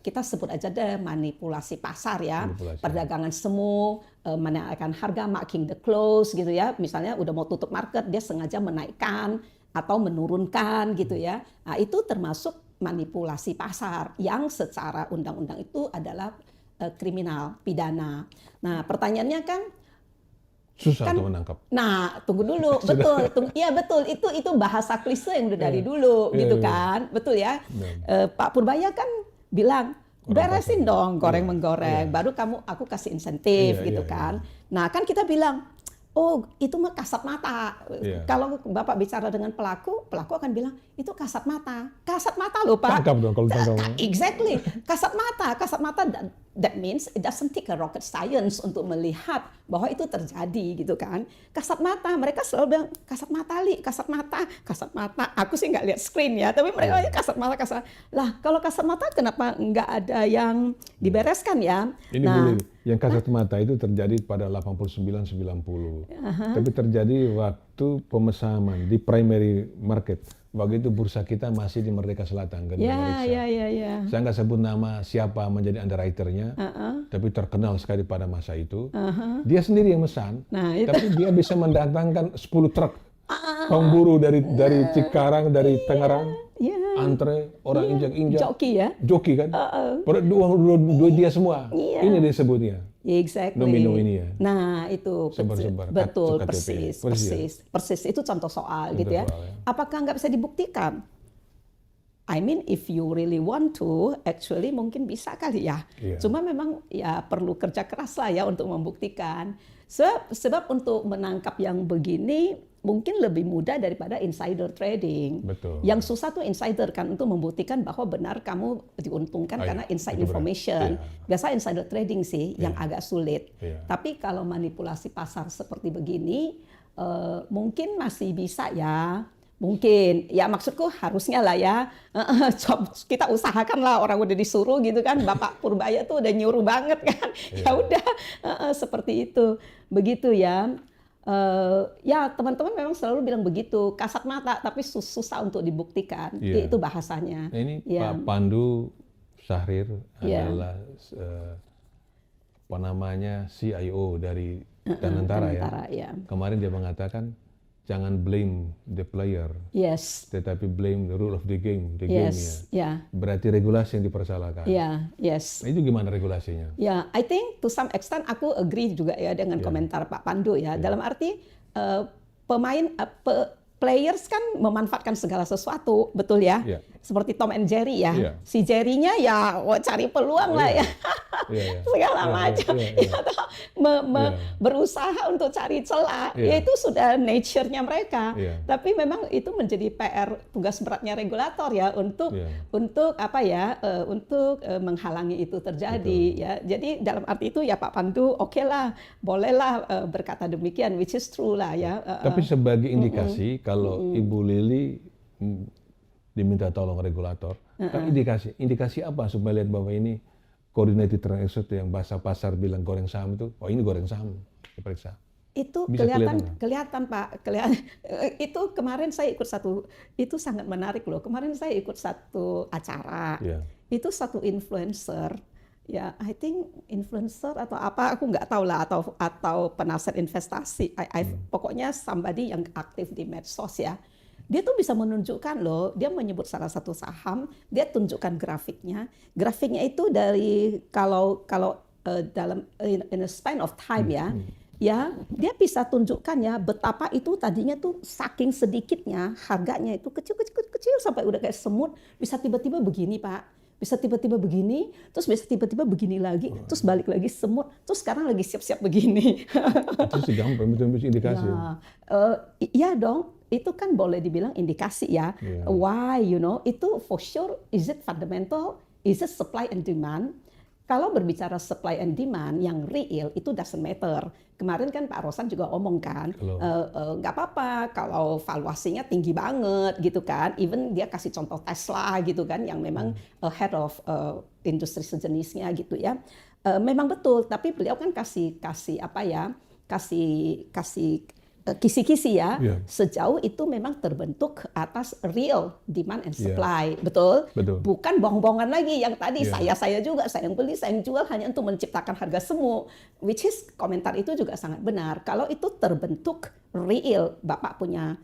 kita sebut aja deh manipulasi pasar ya. Perdagangan semu, menaikkan harga, marking the close gitu ya. Misalnya udah mau tutup market, dia sengaja menaikkan atau menurunkan gitu ya. Nah, itu termasuk manipulasi pasar yang secara undang-undang itu adalah kriminal, pidana. Nah, pertanyaannya kan susah tuh menangkap. Nah, tunggu dulu, betul. Iya betul, itu bahasa klise yang udah dari dulu gitu kan. Betul ya. Pak Purbaya kan bilang beresin dong goreng-menggoreng, baru aku kasih insentif gitu kan. Nah, kan kita bilang oh, itu mah kasat mata. Kalau Bapak bicara dengan pelaku akan bilang, itu kasat mata. Kasat mata loh, Pak. Tangkap dong kalau tangkap. Exactly. Kasat mata. That means it doesn't take a rocket science untuk melihat bahwa itu terjadi gitu kan. Kasat mata. Mereka selalu bilang, kasat mata, Li. Kasat mata. Aku sih nggak lihat screen ya, tapi mereka kasat mata. Lah, kalau kasat mata kenapa nggak ada yang dibereskan ya? Ini boleh. Yang kasat mata itu terjadi pada 89-90. Tapi terjadi waktu pemesanan di primary market. Begitu bursa kita masih di Merdeka Selatan kan. Ya. Saya nggak sebut nama siapa menjadi underwriternya, tapi terkenal sekali pada masa itu. Dia sendiri yang mesan, tapi dia bisa mendatangkan 10 truk kaum buruh dari Cikarang, dari Tangerang. Antre, orang injak-injak. Joki kan? Dua dia semua. Ini disebutnya. Exactly. Domino ini ya. Nah, itu Sebar-sebar. betul, KTP. persis. Itu contoh soal gitu ya. Apakah nggak bisa dibuktikan? I mean, if you really want to, actually mungkin bisa kali ya. Cuma memang ya perlu kerja keras lah ya untuk membuktikan. Sebab untuk menangkap yang begini mungkin lebih mudah daripada insider trading. Betul. Yang susah tuh insider kan untuk membuktikan bahwa benar kamu diuntungkan karena inside information. Biasa insider trading sih yang agak sulit. Tapi kalau manipulasi pasar seperti begini mungkin masih bisa ya. Mungkin, ya maksudku harusnya lah ya, kita usahakan lah, orang udah disuruh gitu kan, Bapak Purbaya tuh udah nyuruh banget kan, ya udah seperti itu, begitu ya. Ya teman-teman memang selalu bilang begitu, kasat mata, tapi susah untuk dibuktikan, itu bahasanya. Nah, ini Pak Pandu Syahrir adalah CIO dari Danantara ya. Kemarin dia mengatakan, jangan blame the player, Yes. tetapi blame the rule of the game, gamenya. Yes. Ya. Berarti regulasi yang dipersalahkan. Ya. Yes. Nah, itu gimana regulasinya? Ya, I think to some extent aku agree juga ya dengan komentar Pak Pandu ya. Dalam arti players kan memanfaatkan segala sesuatu, betul ya? Iya. Seperti Tom and Jerry ya. Iya. Si Jerry-nya ya cari peluang lah ya. Segala macam. Berusaha untuk cari celah. Ya itu sudah nature-nya mereka. Tapi memang itu menjadi PR, tugas beratnya regulator ya untuk menghalangi itu terjadi ya. Jadi dalam arti itu ya Pak Pandu oke lah, bolehlah berkata demikian, which is true lah ya. Tapi sebagai indikasi kalau Ibu Lili diminta tolong regulator, kan indikasi apa supaya lihat bahwa ini coordinated transaction yang bahasa pasar bilang goreng saham itu, oh ini goreng saham, diperiksa. Itu Bisa kelihatan Pak, itu kemarin saya ikut itu sangat menarik loh. Kemarin saya ikut satu acara, itu satu influencer. Ya, I think influencer atau apa, aku nggak tahu lah, atau penasihat investasi. Pokoknya somebody yang aktif di medsos ya. Dia tuh bisa menunjukkan loh, dia menyebut salah satu saham, dia tunjukkan grafiknya. Grafiknya itu dari kalau dalam in a span of time ya, dia bisa tunjukkan ya betapa itu tadinya tuh saking sedikitnya harganya itu kecil sampai udah kayak semut, bisa tiba-tiba begini Pak. Bisa tiba-tiba begini, terus bisa tiba-tiba begini lagi, terus balik lagi semut, terus sekarang lagi siap-siap begini. Itu sih gampang, betul-betul indikasi. Iya dong, itu kan boleh dibilang indikasi ya. Why, itu for sure, is it fundamental, is it supply and demand? Kalau berbicara supply and demand yang real itu doesn't matter. Kemarin kan Pak Rosan juga omong kan, nggak apa-apa kalau valuasinya tinggi banget gitu kan. Even dia kasih contoh Tesla gitu kan, yang memang ahead of industri sejenisnya gitu ya. Memang betul, tapi beliau kan kasih kisi-kisi ya, sejauh itu memang terbentuk atas real demand and supply, betul? Bukan bohong-bohongan lagi yang tadi saya juga, saya yang beli, saya yang jual hanya untuk menciptakan harga semu, which is komentar itu juga sangat benar. Kalau itu terbentuk real, Bapak punya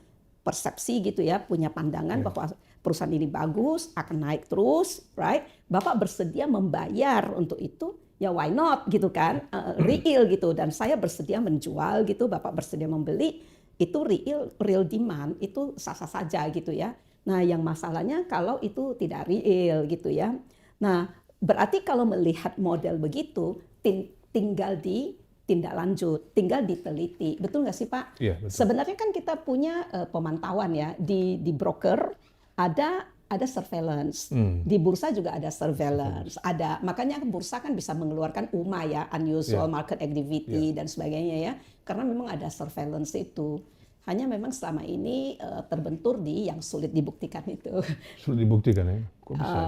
persepsi gitu ya, punya pandangan bahwa perusahaan ini bagus, akan naik terus, right? Bapak bersedia membayar untuk itu, ya why not gitu kan, real gitu, dan saya bersedia menjual gitu, Bapak bersedia membeli, itu real demand, itu sah-sah saja gitu ya. Nah yang masalahnya kalau itu tidak real gitu ya. Nah berarti kalau melihat model begitu, tinggal tindak lanjut, tinggal diteliti, betul nggak sih Pak? Iya, betul. Sebenarnya kan kita punya pemantauan ya, di broker ada surveillance, di bursa juga ada surveillance, makanya bursa kan bisa mengeluarkan UMA ya, unusual market activity dan sebagainya ya, karena memang ada surveillance itu. Hanya memang selama ini terbentur di yang sulit dibuktikan itu. Sulit dibuktikan ya? Kok bisa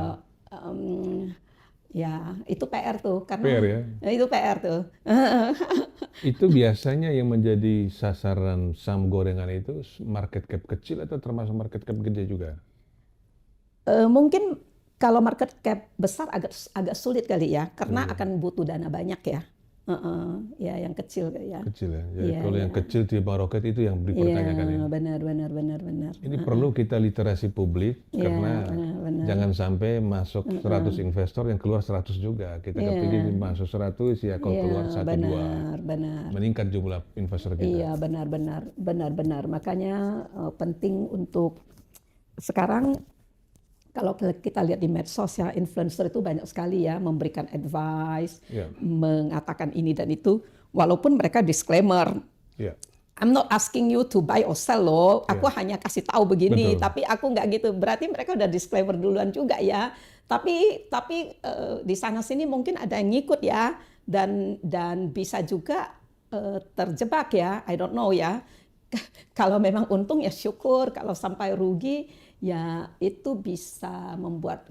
ya? Itu PR tuh, karena PR ya? Itu PR tuh. Itu biasanya yang menjadi sasaran saham gorengan itu market cap kecil atau termasuk market cap gede juga? Mungkin kalau market cap besar agak sulit kali ya, karena akan butuh dana banyak ya. Ya yang kecil ya. Kecil ya. Jadi kalau yang kecil di Baroket itu yang dipertanyakan ya. Benar. Ini perlu kita literasi publik karena jangan sampai masuk 100 investor yang keluar 100 juga. Kita kepilih masuk 100 ya kalau keluar 1-2. Benar. Meningkat jumlah investor kita. Iya benar. Makanya penting untuk sekarang. Kalau kita lihat di medsos ya, influencer itu banyak sekali ya memberikan advice, mengatakan ini dan itu, walaupun mereka disclaimer. I'm not asking you to buy or sell loh, aku hanya kasih tahu begini, tapi aku nggak gitu. Berarti mereka udah disclaimer duluan juga ya. Tapi di sana sini mungkin ada yang ngikut ya, dan bisa juga terjebak ya, I don't know ya. Kalau memang untung ya syukur, kalau sampai rugi ya itu bisa membuat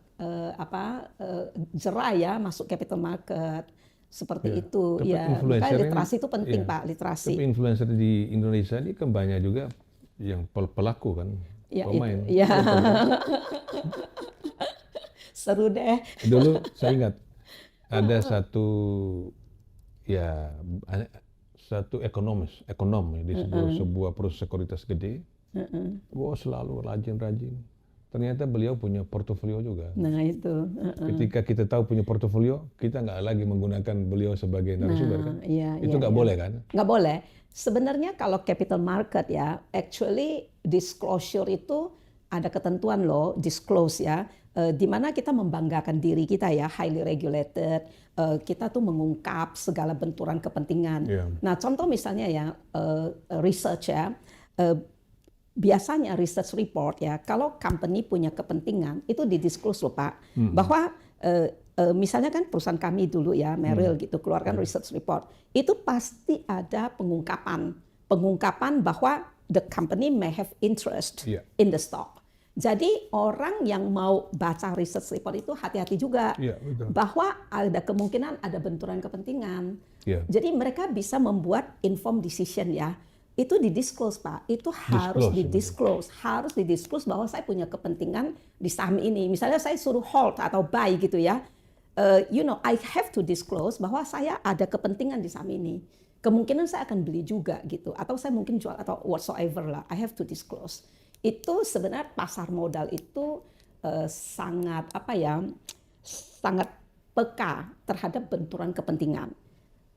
jerah ya masuk capital market seperti itu. Tapi ya, literasi itu penting Pak, literasi. Tapi influencer di Indonesia ini kan banyak juga yang pelaku kan, pemain. Iya. Seru deh. Dulu saya ingat ada satu satu ekonom ya, di sebuah perusahaan sekuritas gede, wah selalu rajin. Ternyata beliau punya portofolio juga. Nah itu. Ketika kita tahu punya portofolio, kita nggak lagi menggunakan beliau sebagai narasumber kan? Iya, Itu nggak boleh kan? Nggak boleh. Sebenarnya kalau capital market ya, actually disclosure itu ada ketentuan loh, disclose ya, di mana kita membanggakan diri kita ya, highly regulated, kita tuh mengungkap segala benturan kepentingan. Iya. Nah contoh misalnya ya, research ya, biasanya research report ya, kalau company punya kepentingan itu didisclose loh Pak, bahwa misalnya kan perusahaan kami dulu ya Merrill gitu keluarkan research report, itu pasti ada pengungkapan bahwa the company may have interest in the stock. Jadi orang yang mau baca research report itu hati-hati juga bahwa ada kemungkinan ada benturan kepentingan. Jadi mereka bisa membuat informed decision ya. Itu didisclose Pak, itu harus didisclose bahwa saya punya kepentingan di saham ini. Misalnya saya suruh hold atau buy gitu ya, I have to disclose bahwa saya ada kepentingan di saham ini. Kemungkinan saya akan beli juga gitu, atau saya mungkin jual atau whatsoever lah. I have to disclose. Itu sebenarnya pasar modal itu sangat sangat peka terhadap benturan kepentingan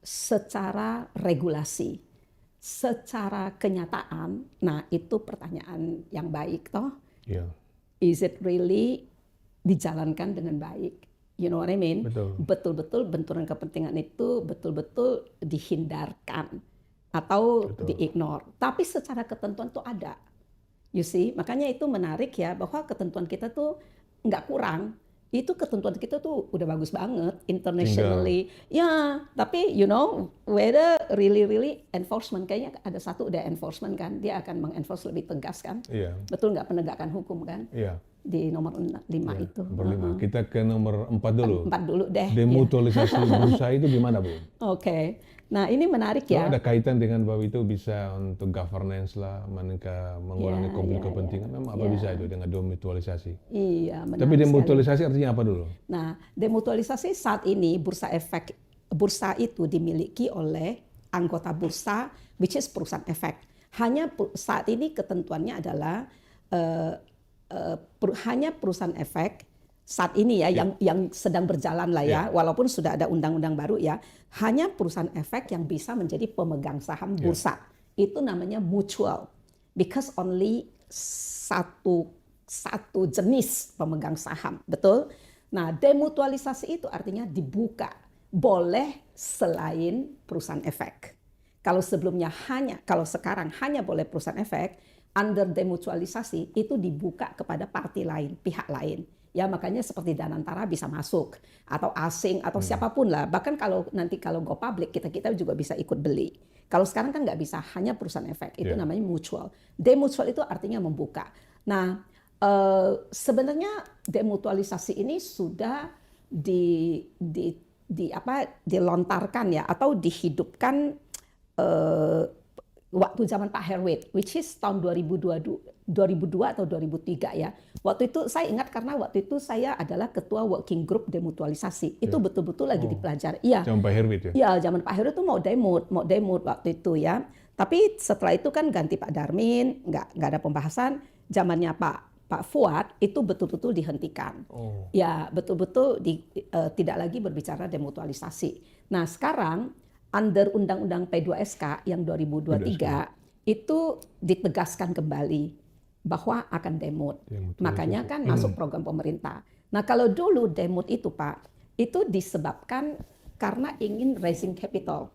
secara regulasi. Secara kenyataan, nah itu pertanyaan yang baik toh. Is it really dijalankan dengan baik? You know what I mean? Betul-betul benturan kepentingan itu betul-betul dihindarkan atau di-ignore. Tapi secara ketentuan tuh ada. You see, makanya itu menarik ya bahwa ketentuan kita tuh nggak kurang. Itu ketentuan kita tuh udah bagus banget internationally. Ya, tapi whether really enforcement, kayaknya ada satu udah enforcement kan, dia akan mengenforce lebih tegas kan. Betul nggak penegakan hukum kan? Di nomor 5 itu. Nomor 5. Kita ke nomor 4 dulu. 4 dulu deh. Demutualisasi bursa itu gimana Bu? Oke. Nah ini menarik ya. Ada kaitan dengan bahwa itu bisa untuk governance lah, mereka mengurangi konflik kepentingan. Memang apa bisa itu dengan demutualisasi? Iya. Tapi demutualisasi artinya apa dulu? Nah demutualisasi saat ini bursa itu dimiliki oleh anggota bursa, which is perusahaan efek. Hanya saat ini ketentuannya adalah hanya perusahaan efek saat ini ya, yang sedang berjalan lah ya, walaupun sudah ada undang-undang baru ya, hanya perusahaan efek yang bisa menjadi pemegang saham bursa. Itu namanya mutual, because only satu jenis pemegang saham, betul? Nah, demutualisasi itu artinya dibuka, boleh selain perusahaan efek. Kalau sekarang hanya boleh perusahaan efek, under demutualisasi itu dibuka kepada parti lain, pihak lain. Ya makanya seperti Danantara bisa masuk atau asing atau siapapun lah. Bahkan kalau go public kita juga bisa ikut beli. Kalau sekarang kan nggak bisa, hanya perusahaan efek. Itu namanya mutual. Demutual itu artinya membuka. Nah sebenarnya demutualisasi ini sudah dilontarkan ya atau dihidupkan waktu zaman Pak Herwit, which is tahun 2002 atau 2003 ya. Waktu itu saya ingat karena waktu itu saya adalah ketua working group demutualisasi. Itu betul-betul lagi dipelajari. Iya. Zaman Pak Herwit ya? Iya, zaman Pak Herwit itu mau demut waktu itu ya. Tapi setelah itu kan ganti Pak Darmin, nggak ada pembahasan. Zamannya Pak Fuad itu betul-betul dihentikan. Ya, betul-betul tidak lagi berbicara demutualisasi. Nah, sekarang under Undang-Undang P2SK yang 2023 itu ditegaskan kembali bahwa akan demut. Makanya kan masuk program pemerintah. Nah kalau dulu demut itu Pak, itu disebabkan karena ingin raising capital.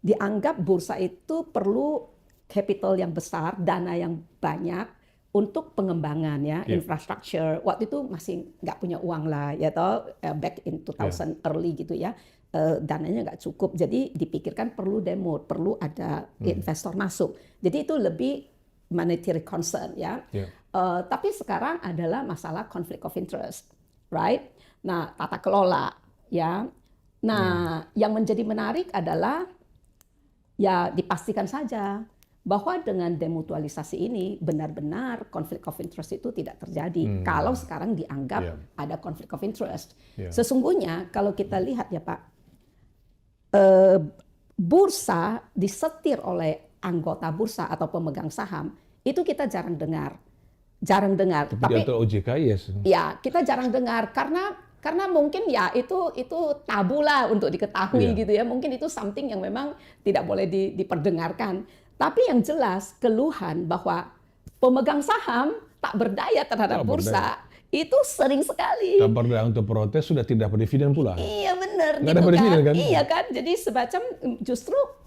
Dianggap bursa itu perlu capital yang besar, dana yang banyak untuk pengembangan ya, infrastructure. Waktu itu masih nggak punya uang lah ya toh, back in 2000 early gitu ya. Dananya nggak cukup, jadi dipikirkan perlu demut, perlu ada investor masuk. Jadi itu lebih monetary concern ya. Tapi sekarang adalah masalah conflict of interest, right? Nah, tata kelola ya. Nah, yang menjadi menarik adalah ya dipastikan saja bahwa dengan demutualisasi ini benar-benar conflict of interest itu tidak terjadi. Kalau sekarang dianggap ada conflict of interest. Sesungguhnya kalau kita lihat ya Pak, bursa disetir oleh anggota bursa atau pemegang saham, itu kita jarang dengar. Jarang dengar. Tapi atau OJK, yes. Ya, kita jarang dengar karena mungkin ya itu tabu lah untuk diketahui gitu ya. Mungkin itu something yang memang tidak boleh diperdengarkan. Tapi yang jelas keluhan bahwa pemegang saham tak berdaya terhadap bursa itu sering sekali. Tak berdaya untuk protes, sudah tidak dapat dividen pula. Iya benar. Nggak dapat dividen kan? Iya kan. Jadi semacam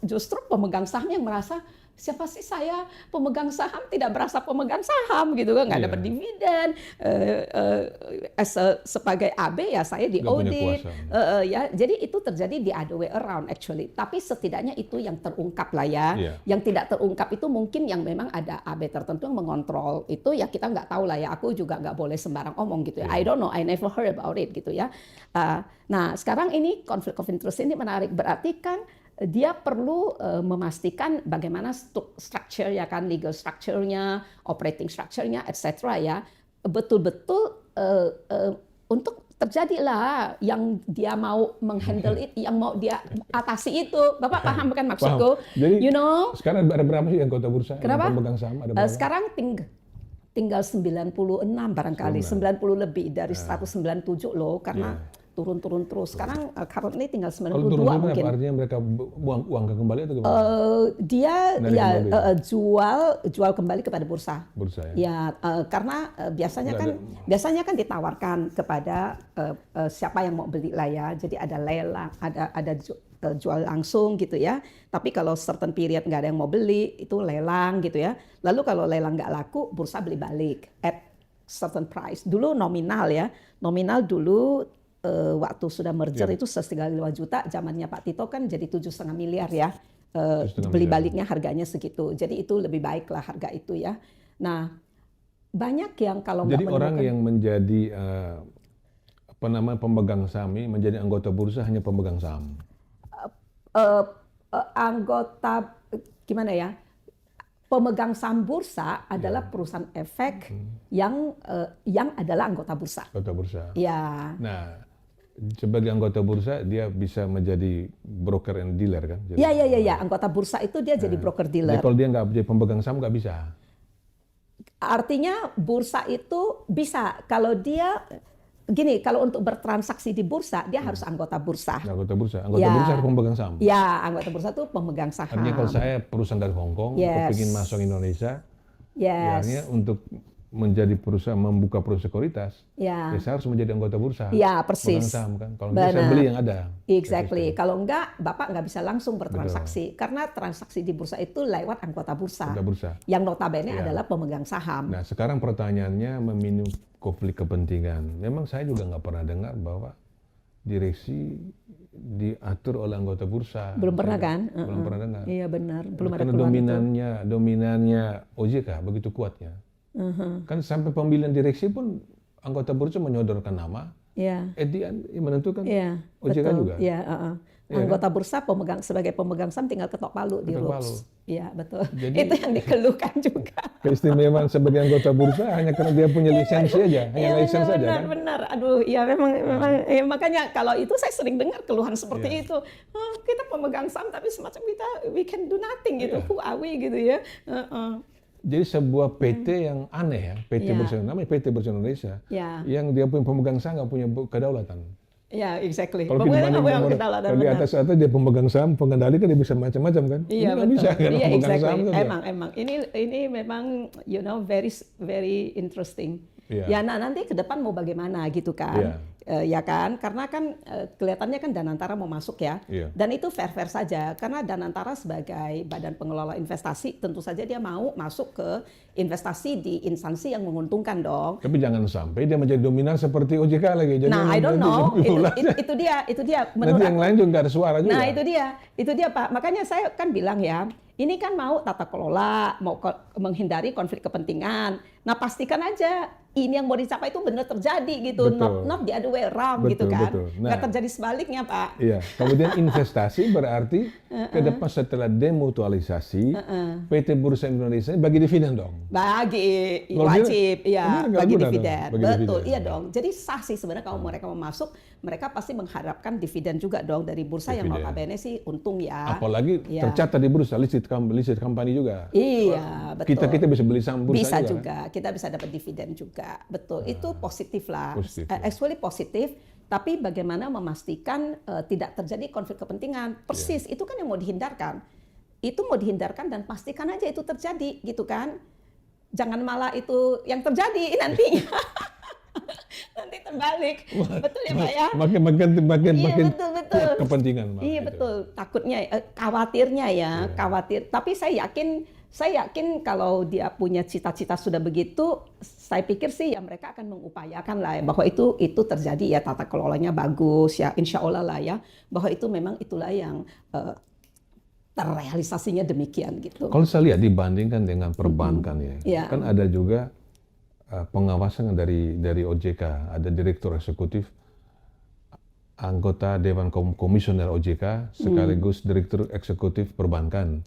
justru pemegang saham yang merasa siapa sih saya pemegang saham tidak berasa pemegang saham gitu kan, nggak dapat dividen. Sebagai AB ya saya di audit. Ya, jadi itu terjadi di other way around actually. Tapi setidaknya itu yang terungkap lah ya. Yang tidak terungkap itu mungkin yang memang ada AB tertentu yang mengontrol itu ya kita nggak tahu lah ya. Aku juga nggak boleh sembarang omong gitu ya. I don't know, I never heard about it gitu ya. Nah sekarang ini konflik of interest ini menarik, berarti kan dia perlu memastikan bagaimana structure ya kan, legal structure-nya, operating structure-nya, etc. ya, betul-betul untuk terjadilah yang dia mau menghandle itu, yang mau dia atasi itu. Bapak paham kan maksudku? Jadi, you know? Sekarang ada berapa sih anggota bursa? Kenapa? Yang pemegang saham ada berapa? Sekarang tinggal 96 barangkali, 90 lebih dari 197 loh, karena turun terus. Sekarang currently tinggal 92 Kalau turun mungkin. artinya mereka buang uang kembali atau gimana? Dia jual kembali kepada bursa. Bursa ya. Ya, karena biasanya kan ditawarkan kepada siapa yang mau beli lah ya. Jadi ada lelang, ada jual langsung gitu ya. Tapi kalau certain period nggak ada yang mau beli, itu lelang gitu ya. Lalu kalau lelang nggak laku, bursa beli balik at certain price. Dulu nominal ya. Nominal dulu waktu sudah merger itu 1,5 juta, zamannya Pak Tito kan jadi 7,5 miliar ya. Beli baliknya harganya segitu. Jadi itu lebih baik lah harga itu ya. Nah, banyak yang kalau jadi orang yang menjadi pemegang saham ini menjadi anggota bursa hanya pemegang saham. Anggota gimana ya? Pemegang saham bursa adalah perusahaan efek yang adalah anggota bursa. Anggota bursa. Ya. Nah, sebagai anggota bursa dia bisa menjadi broker and dealer kan? Iya. Anggota bursa itu dia jadi broker dealer. Jadi kalau dia nggak jadi pemegang saham nggak bisa. Artinya bursa itu bisa kalau dia gini, kalau untuk bertransaksi di bursa dia harus anggota bursa. Anggota bursa harus pemegang saham. Ya, anggota bursa itu pemegang saham. Artinya kalau saya perusahaan dari Hong Kong, kepingin masuk Indonesia, artinya untuk menjadi perusahaan, membuka perusahaan sekuritas, saya harus menjadi anggota bursa. Ya, persis. Pemegang saham kan. Kalau bisa saya beli yang ada. Exactly. Kalau enggak, Bapak nggak bisa langsung bertransaksi. Karena transaksi di bursa itu lewat anggota bursa. Yang notabene adalah pemegang saham. Nah, sekarang pertanyaannya meminum konflik kepentingan. Memang saya juga nggak pernah dengar bahwa direksi diatur oleh anggota bursa. Belum pernah kan? Belum pernah dengar. Iya benar. Belum ada karena dominannya OJK begitu kuatnya. Kan sampai pemilihan direksi pun anggota bursa menyodorkan nama. At the end menentukan OJK betul. juga. Anggota bursa sebagai pemegang saham tinggal ketok palu di RUPS. Iya betul. Jadi, itu yang dikeluhkan juga. Keistimewaan sebagai anggota bursa hanya karena dia punya lisensi aja, hanya lisensi saja kan. Benar. Aduh, ya memang makanya kalau itu saya sering dengar keluhan seperti itu. Oh, kita pemegang saham tapi semacam we can do nothing gitu. Who are we gitu ya. Jadi sebuah PT yang aneh ya, PT Bursa, namanya PT Bursa Indonesia, yang dia punya pemegang saham nggak punya kedaulatan. Ya, exactly. Kalau di atas dia pemegang saham, pengendali kan dia bisa macam-macam kan. Iya, betul. Bisa kan pemegang saham kan. Emang. Ini memang very interesting. Ya, nah nanti ke depan mau bagaimana gitu kan. Ya kan, karena kan kelihatannya kan Danantara mau masuk ya. Dan itu fair-fair saja karena Danantara sebagai badan pengelola investasi tentu saja dia mau masuk ke investasi di instansi yang menguntungkan dong. Tapi jangan sampai dia menjadi dominan seperti OJK lagi. Jadi I don't know. Itu dia. Nanti yang lain juga nggak ada suara juga. Nah itu dia Pak. Makanya saya kan bilang ya, ini kan mau tata kelola, mau menghindari konflik kepentingan. Nah pastikan aja ini yang mau dicapai itu benar terjadi gitu, Betul. not the other way around gitu Betul, kan. betul. Nah. Nggak terjadi sebaliknya, Pak. Iya, kemudian investasi berarti ke depan setelah demutualisasi, PT Bursa Indonesia bagi dividen dong. Bagi Kalau wajib, dia- ya benar nggak? bagi Benar dividen, dong, bagi betul, dividen. iya dong. Jadi sah sih sebenarnya kalau mereka mau masuk, mereka pasti mengharapkan dividen juga dong dari bursa yang Dividen. notabene sih untung ya. Apalagi Iya. tercatat di bursa, listed company juga. Iya, betul. Kita bisa beli saham bursa Bisa juga. juga, kita bisa dapat dividen juga, betul. Itu positif lah, Positif, ya. actually positif. Tapi bagaimana memastikan tidak terjadi konflik kepentingan? Persis, itu kan yang mau dihindarkan. Itu mau dihindarkan dan pastikan aja itu terjadi, gitu kan? Jangan malah itu yang terjadi nantinya. Nanti terbalik, betul ya Pak ya? Makin Iya, makin betul. kuat kepentingan malah Iya gitu. betul, takutnya, khawatirnya ya, khawatir. Tapi saya yakin kalau dia punya cita-cita sudah begitu, saya pikir sih ya mereka akan mengupayakan lah ya, bahwa itu terjadi ya, tata kelolanya bagus ya, insya Allah lah ya, bahwa itu memang itulah yang terrealisasinya demikian gitu. Kalau saya lihat dibandingkan dengan perbankan ya, Iya. kan ada juga pengawasan dari OJK, ada direktur eksekutif, anggota Dewan Komisioner OJK, sekaligus direktur eksekutif perbankan.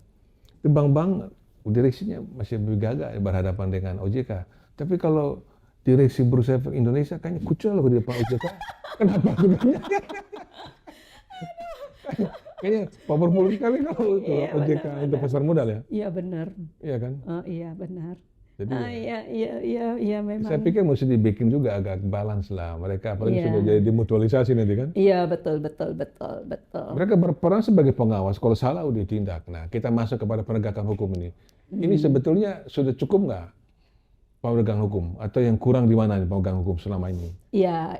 Di bank-bank direksinya masih lebih gagah berhadapan dengan OJK. Tapi kalau direksi Bursa Efek Indonesia kayaknya kucel loh di depan OJK. Kenapa sebenarnya? Kayaknya powerful sekali kalau Iya, OJK benar, untuk pasar modal ya. Iya benar, Iya kan? iya benar. Jadi Iya memang. saya pikir mesti dibikin juga agak balance lah mereka, apalagi Iya. sudah jadi demutualisasi nanti kan. Iya betul. Mereka berperan sebagai pengawas, kalau salah udah ditindak. Nah, kita masuk kepada penegakan hukum ini. Ini sebetulnya sudah cukup nggak penegakan hukum? Atau yang kurang di mana nih penegakan hukum selama ini? Ya,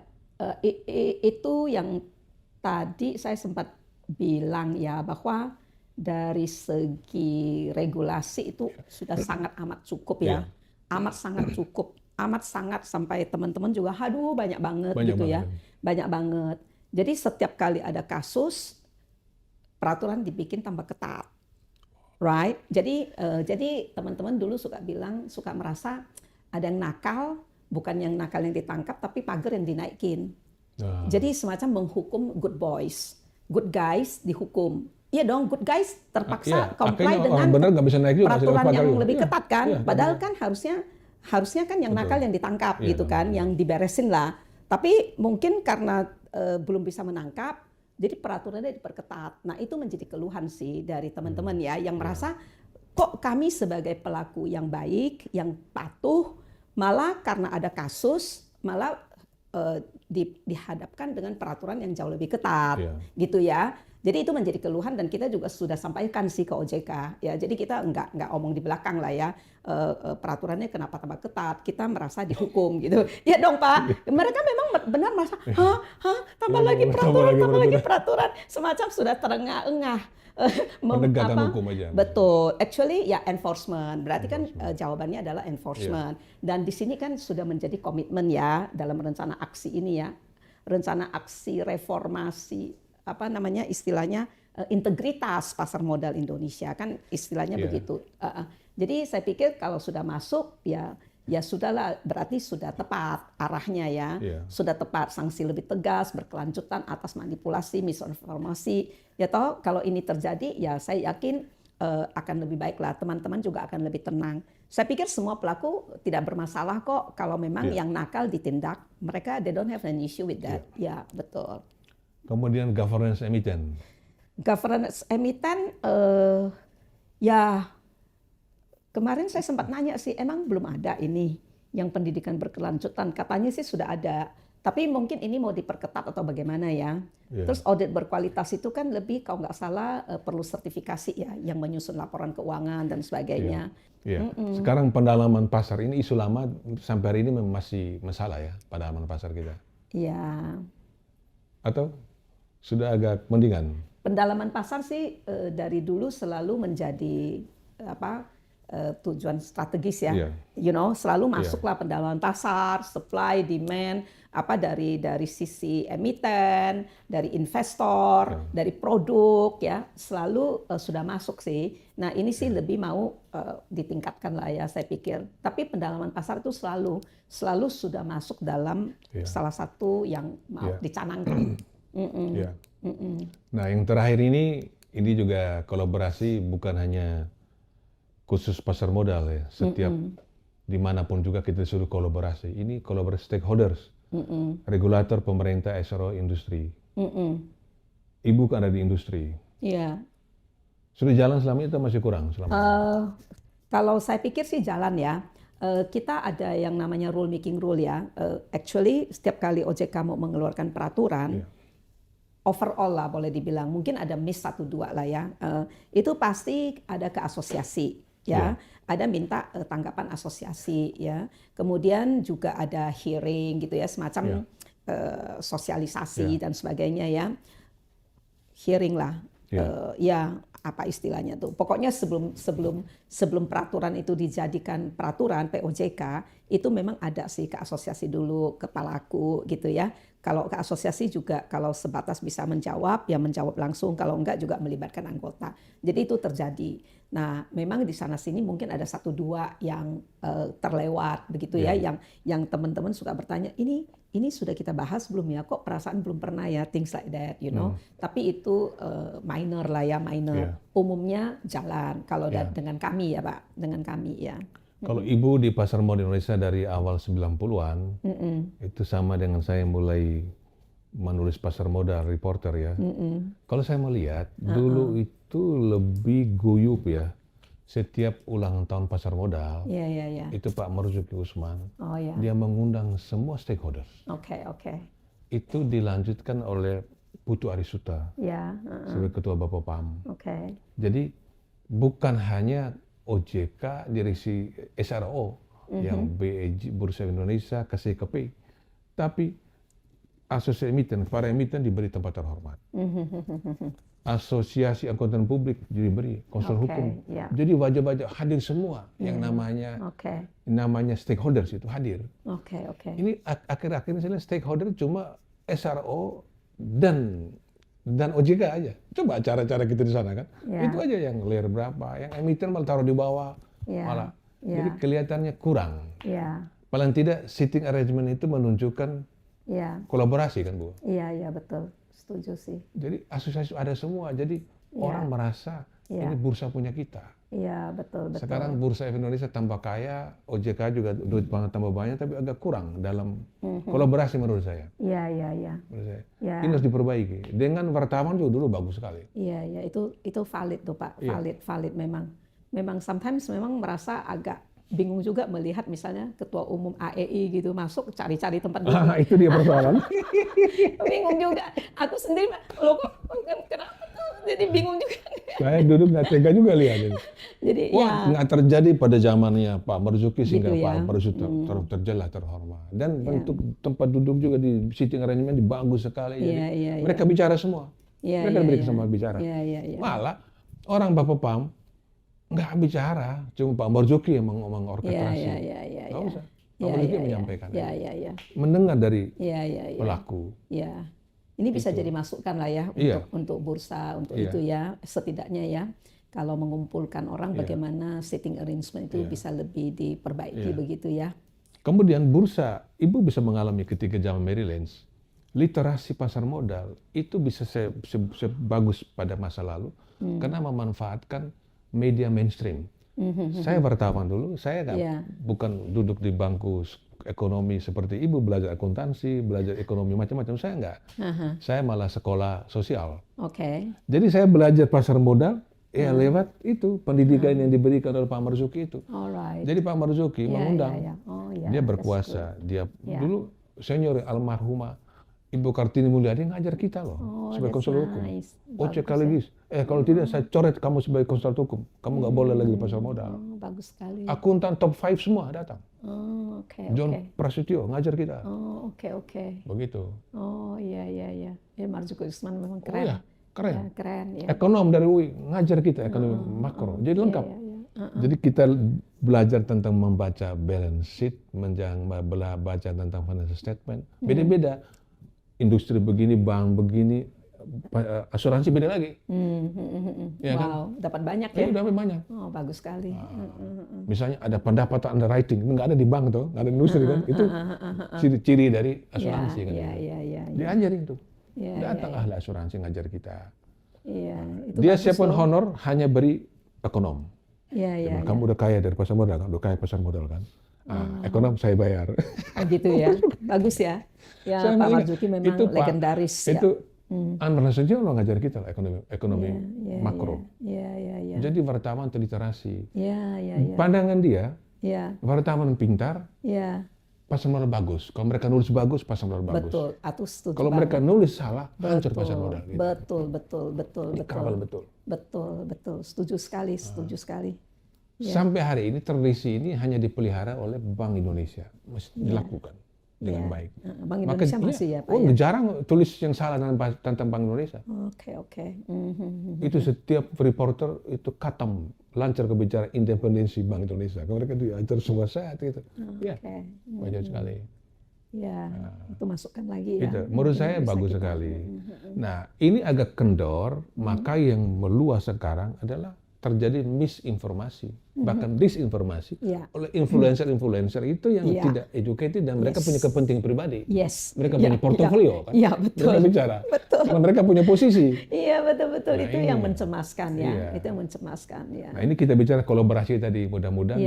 itu yang tadi saya sempat bilang ya, bahwa dari segi regulasi itu sudah sangat amat cukup ya. Amat sangat cukup. Amat sangat sampai teman-teman juga, aduh banyak banget Banyak gitu ya. banget. Banyak banget. Jadi setiap kali ada kasus, peraturan dibikin tambah ketat. Right? Jadi teman-teman dulu suka merasa ada yang nakal, bukan yang nakal yang ditangkap, tapi pagar yang dinaikin. Nah, Jadi semacam menghukum good boys, good guys dihukum. Iya dong, good guys terpaksa iya, comply akhirnya dengan orang benar nggak bisa naik juga, masih peraturan lewat pagar yang juga. lebih Iya, ketat kan. iya, Padahal benar. kan harusnya kan yang nakal yang ditangkap Iya, gitu kan, yang diberesin lah. Tapi mungkin karena belum bisa menangkap, jadi peraturannya diperketat. Nah itu menjadi keluhan sih dari teman-teman ya, yang merasa kok kami sebagai pelaku yang baik, yang patuh, malah karena ada kasus, malah dihadapkan dengan peraturan yang jauh lebih ketat, Iya. gitu ya. Jadi itu menjadi keluhan dan kita juga sudah sampaikan sih ke OJK. Ya, jadi kita nggak omong di belakang lah ya. Peraturannya kenapa tambah ketat? Kita merasa dihukum gitu. Ya dong Pak. Mereka memang benar merasa, tambah lagi peraturan. Semacam sudah terengah-engah. Penegakan hukum aja. Betul. Actually ya enforcement. Berarti kan jawabannya adalah enforcement. Dan di sini kan sudah menjadi komitmen ya dalam rencana aksi ini ya. Rencana aksi reformasi, apa namanya istilahnya, integritas pasar modal Indonesia kan istilahnya begitu. Jadi saya pikir kalau sudah masuk ya sudahlah, berarti sudah tepat arahnya ya. Sudah tepat, sanksi lebih tegas, berkelanjutan atas manipulasi, misinformasi. Ya toh kalau ini terjadi ya saya yakin akan lebih baik lah, teman-teman juga akan lebih tenang. Saya pikir semua pelaku tidak bermasalah kok kalau memang yang nakal ditindak. Mereka they don't have an issue with that. Ya betul. Kemudian governance emiten. Governance emiten, ya kemarin saya sempat nanya sih, emang belum ada ini yang pendidikan berkelanjutan. Katanya sih sudah ada, tapi mungkin ini mau diperketat atau bagaimana ya. Terus audit berkualitas itu kan lebih, kalau nggak salah perlu sertifikasi ya, yang menyusun laporan keuangan dan sebagainya. Sekarang pendalaman pasar ini isu lama sampai hari ini masih masalah ya, pendalaman pasar kita. Iya. Atau sudah agak mendingan? Pendalaman pasar sih dari dulu selalu menjadi tujuan strategis ya. Iya. Selalu masuklah pendalaman pasar, supply, demand, dari sisi emiten, dari investor, dari produk ya, selalu sudah masuk sih. Nah, ini sih lebih mau ditingkatkan lah ya saya pikir. Tapi pendalaman pasar itu selalu sudah masuk dalam salah satu yang mau dicanangkan. Ya. Nah, yang terakhir ini juga kolaborasi bukan hanya khusus pasar modal ya. Setiap dimanapun juga kita suruh kolaborasi. Ini kolaborasi stakeholders, regulator, pemerintah, SRO, industri. Ibu kan ada di industri. Iya. Sudah jalan selama itu masih kurang selama ini? Kalau saya pikir sih jalan ya. Kita ada yang namanya rule making rule ya. Actually setiap kali OJK mau mengeluarkan peraturan, overall lah boleh dibilang, mungkin ada miss 1-2 lah ya. Itu pasti ada ke asosiasi ya. Ada minta tanggapan asosiasi ya. Kemudian juga ada hearing gitu ya, semacam sosialisasi dan sebagainya ya. Hearing lah. Ya, apa istilahnya tuh. Pokoknya sebelum peraturan itu dijadikan peraturan POJK, itu memang ada sih ke asosiasi dulu, ke Palaku gitu ya. Kalau ke asosiasi juga kalau sebatas bisa menjawab, ya menjawab langsung. Kalau enggak juga melibatkan anggota. Jadi itu terjadi. Nah, memang di sana-sini mungkin ada 1-2 yang terlewat begitu ya. Yang teman-teman suka bertanya, ini sudah kita bahas belum ya? Kok perasaan belum pernah ya? Things like that, Tapi itu minor lah ya, minor. Umumnya jalan. Kalau dengan kami ya Pak, dengan kami ya. Kalau Ibu di pasar modal Indonesia dari awal 90-an, itu sama dengan saya mulai menulis pasar modal, reporter ya. Kalau saya melihat, dulu itu lebih guyup ya. Setiap ulang tahun pasar modal, itu Pak Marzuki Usman, dia mengundang semua stakeholders. Oke. Itu dilanjutkan oleh Putu Arisuta sebagai Ketua Bapepam. Jadi bukan hanya OJK, direksi SRO, yang BEJ, Bursa Indonesia, KCKP, tapi asosiasi emiten, para emiten diberi tempat terhormat. Asosiasi angkutan publik diberi, konsul hukum. Jadi wajib-wajib hadir semua yang namanya stakeholders itu hadir. Ini akhir-akhir ini saya lihat stakeholder cuma SRO dan OJK aja. Coba acara-acara kita di sana kan. Itu aja yang layer berapa, yang emiten malah taruh di bawah. Malah. Jadi kelihatannya kurang. Paling tidak sitting arrangement itu menunjukkan kolaborasi kan Bu? Iya betul, setuju sih. Jadi asosiasi ada semua, jadi orang merasa ini bursa punya kita. Iya betul. Sekarang Bursa Efek Indonesia tambah kaya, OJK juga duit tambah banyak, tapi agak kurang dalam kolaborasi menurut saya. Iya. Menurut saya. Ini harus diperbaiki. Dengan wartawan juga dulu bagus sekali. Iya itu valid tuh Pak, valid memang. Memang sometimes memang merasa agak bingung juga melihat misalnya ketua umum AEI gitu masuk cari-cari tempat duduk. Itu dia persoalan. Bingung juga. Aku sendiri loh kok kenapa tuh? Jadi bingung juga. Saya duduk nggak tega juga lihat ini. Jadi nggak terjadi pada zamannya Pak Marzuki sehingga gitu Pak Marzuki terjelah terhormat. Dan bentuk tempat duduk juga di sitting arrangement bagus sekali. Mereka bicara semua. Mereka diberi kesempatan bicara. Malah orang Bapepam nggak bicara, cuma Pak Marzuki yang mengorkestrasi. Nggak usah. Pak Marzuki menyampaikan. Mendengar dari pelaku. Ini bisa jadi masukan lah ya untuk bursa, untuk itu ya, setidaknya ya. Kalau mengumpulkan orang, bagaimana sitting arrangement itu bisa lebih diperbaiki begitu ya. Kemudian bursa, Ibu bisa mengalami ketika zaman Merrill Lynch, literasi pasar modal itu bisa sebagus pada masa lalu karena memanfaatkan media mainstream. Saya wartawan dulu, saya bukan duduk di bangku ekonomi seperti Ibu belajar akuntansi, belajar ekonomi macam-macam, saya enggak. Saya malah sekolah sosial. Jadi saya belajar pasar modal lewat itu pendidikan yang diberikan oleh Pak Marzuki itu. Jadi Pak Marzuki mengundang, dia berkuasa, dia dulu senior almarhumah Ibu Kartini Mulyadi ngajar kita loh sebagai konsul hukum. OJK legis. Kalau tidak saya coret kamu sebagai konsul hukum. Kamu nggak boleh lagi di pasar modal. Bagus sekali. Akuntan top 5 semua datang. John Prasetyo ngajar kita. Begitu. Iya. Marzuki Usman memang keren. Keren. Keren ya. Ekonom dari UI ngajar kita ekonomi makro. Jadi lengkap. Jadi kita belajar tentang membaca balance sheet, baca tentang financial statement, beda-beda. Industri begini, bank begini, asuransi beda lagi. Ya kan? Wow, dapat banyak ya? Itu dapat banyak. Oh, bagus sekali. Misalnya ada pendapatan underwriting, itu nggak ada di bank tuh, nggak ada di industri kan? Itu ciri-ciri dari asuransi kan? Iya. Diajarin tuh. Ya, Datang ahli asuransi ngajar kita. Iya, itu Dia bagus siapkan loh. honor hanya beri ekonom. Iya. Kamu udah kaya dari pasar modal kan? Udah kaya pasar modal kan? Ekonom saya bayar. Oh, gitu ya. Bagus ya. Ya, Saya Pak ingat, Marzuki memang itu, Pak, legendaris ya. Itu Anwar saja lo ngajar kita lah ekonomi Iya, makro. Iya. Jadi wartawan terliterasi. Iya. Pandangan dia, Iya. wartawan pintar, Iya. pasar modal bagus. Kalau mereka nulis bagus, pasar modal bagus. Betul. Aku setuju Kalau banget. mereka nulis salah, hancur pasar modal. Gitu. Betul. Dikawal betul. Betul. Setuju sekali. Ya. Sampai hari ini tradisi ini hanya dipelihara oleh Bank Indonesia, masih dilakukan dengan Iya. baik. Bank Indonesia masih ya, Pak. Ya? Jarang tulis yang salah tentang Bank Indonesia. Oke. Itu setiap reporter itu katam lancar kebicara independensi Bank Indonesia. Mereka diajar semua saat gitu. Ya, banyak sekali. Ya, itu masukkan lagi ya. Itu, menurut saya bagus sekali. Nah, ini agak kendor, maka yang meluas sekarang adalah terjadi misinformasi, bahkan disinformasi oleh influencer-influencer itu yang tidak educated dan mereka punya kepentingan pribadi. Mereka punya portofolio kan? Iya, betul. Mereka bicara. Karena mereka punya posisi. Iya, betul. Nah, itu yang mencemaskan ya. Iya. Itu yang mencemaskan ya. Nah, ini kita bicara kolaborasi tadi, mudah-mudahan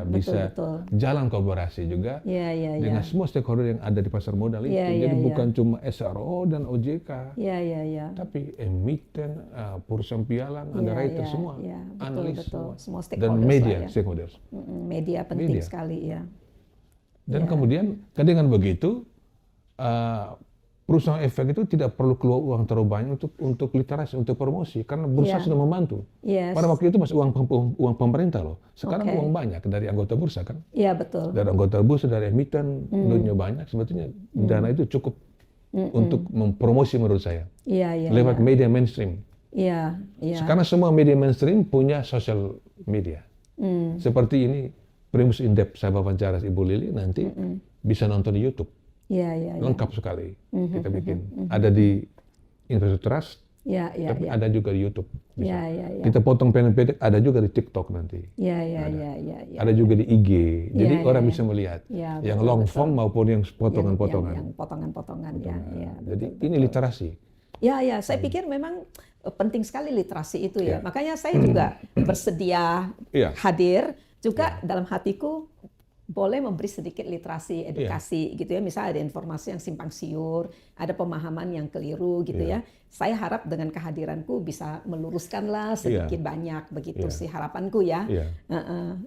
bisa betul. jalan kolaborasi juga dengan semua stakeholder yang ada di pasar modal itu. Jadi bukan cuma SRO dan OJK. Iya. Tapi emiten, perusahaan pialang, underwriter semua. Analis semua dan media stakeholders. Media penting sekali ya. Dan kemudian dengan begitu perusahaan efek itu tidak perlu keluar uang terlalu banyak untuk literasi, untuk promosi karena bursa sudah membantu. Pada waktu itu masih uang pemerintah loh. Sekarang uang banyak dari anggota bursa kan? Iya, betul. Dari anggota bursa, dari emiten, duitnya banyak. Sebetulnya dana itu cukup untuk mempromosi menurut saya. Lewat media mainstream. Iya. Sekarang semua media mainstream punya sosial media. Seperti ini, Primus Indep, saya wawancara Ibu Lili, nanti bisa nonton di YouTube. Iya. Lengkap sekali kita bikin. Ada di Investor Trust, tapi ada juga di YouTube. Bisa. Kita potong pendek-pendek, ada juga di TikTok nanti. Iya. Ada juga di IG, jadi orang bisa melihat. Yang long form maupun yang potongan-potongan. Yang potongan-potongan, ya. Jadi ini literasi. Ya, saya pikir memang penting sekali literasi itu ya. Makanya saya juga bersedia hadir juga dalam hatiku boleh memberi sedikit literasi, edukasi gitu ya. Misalnya ada informasi yang simpang siur, ada pemahaman yang keliru gitu ya. Saya harap dengan kehadiranku bisa meluruskanlah sedikit banyak begitu sih harapanku ya.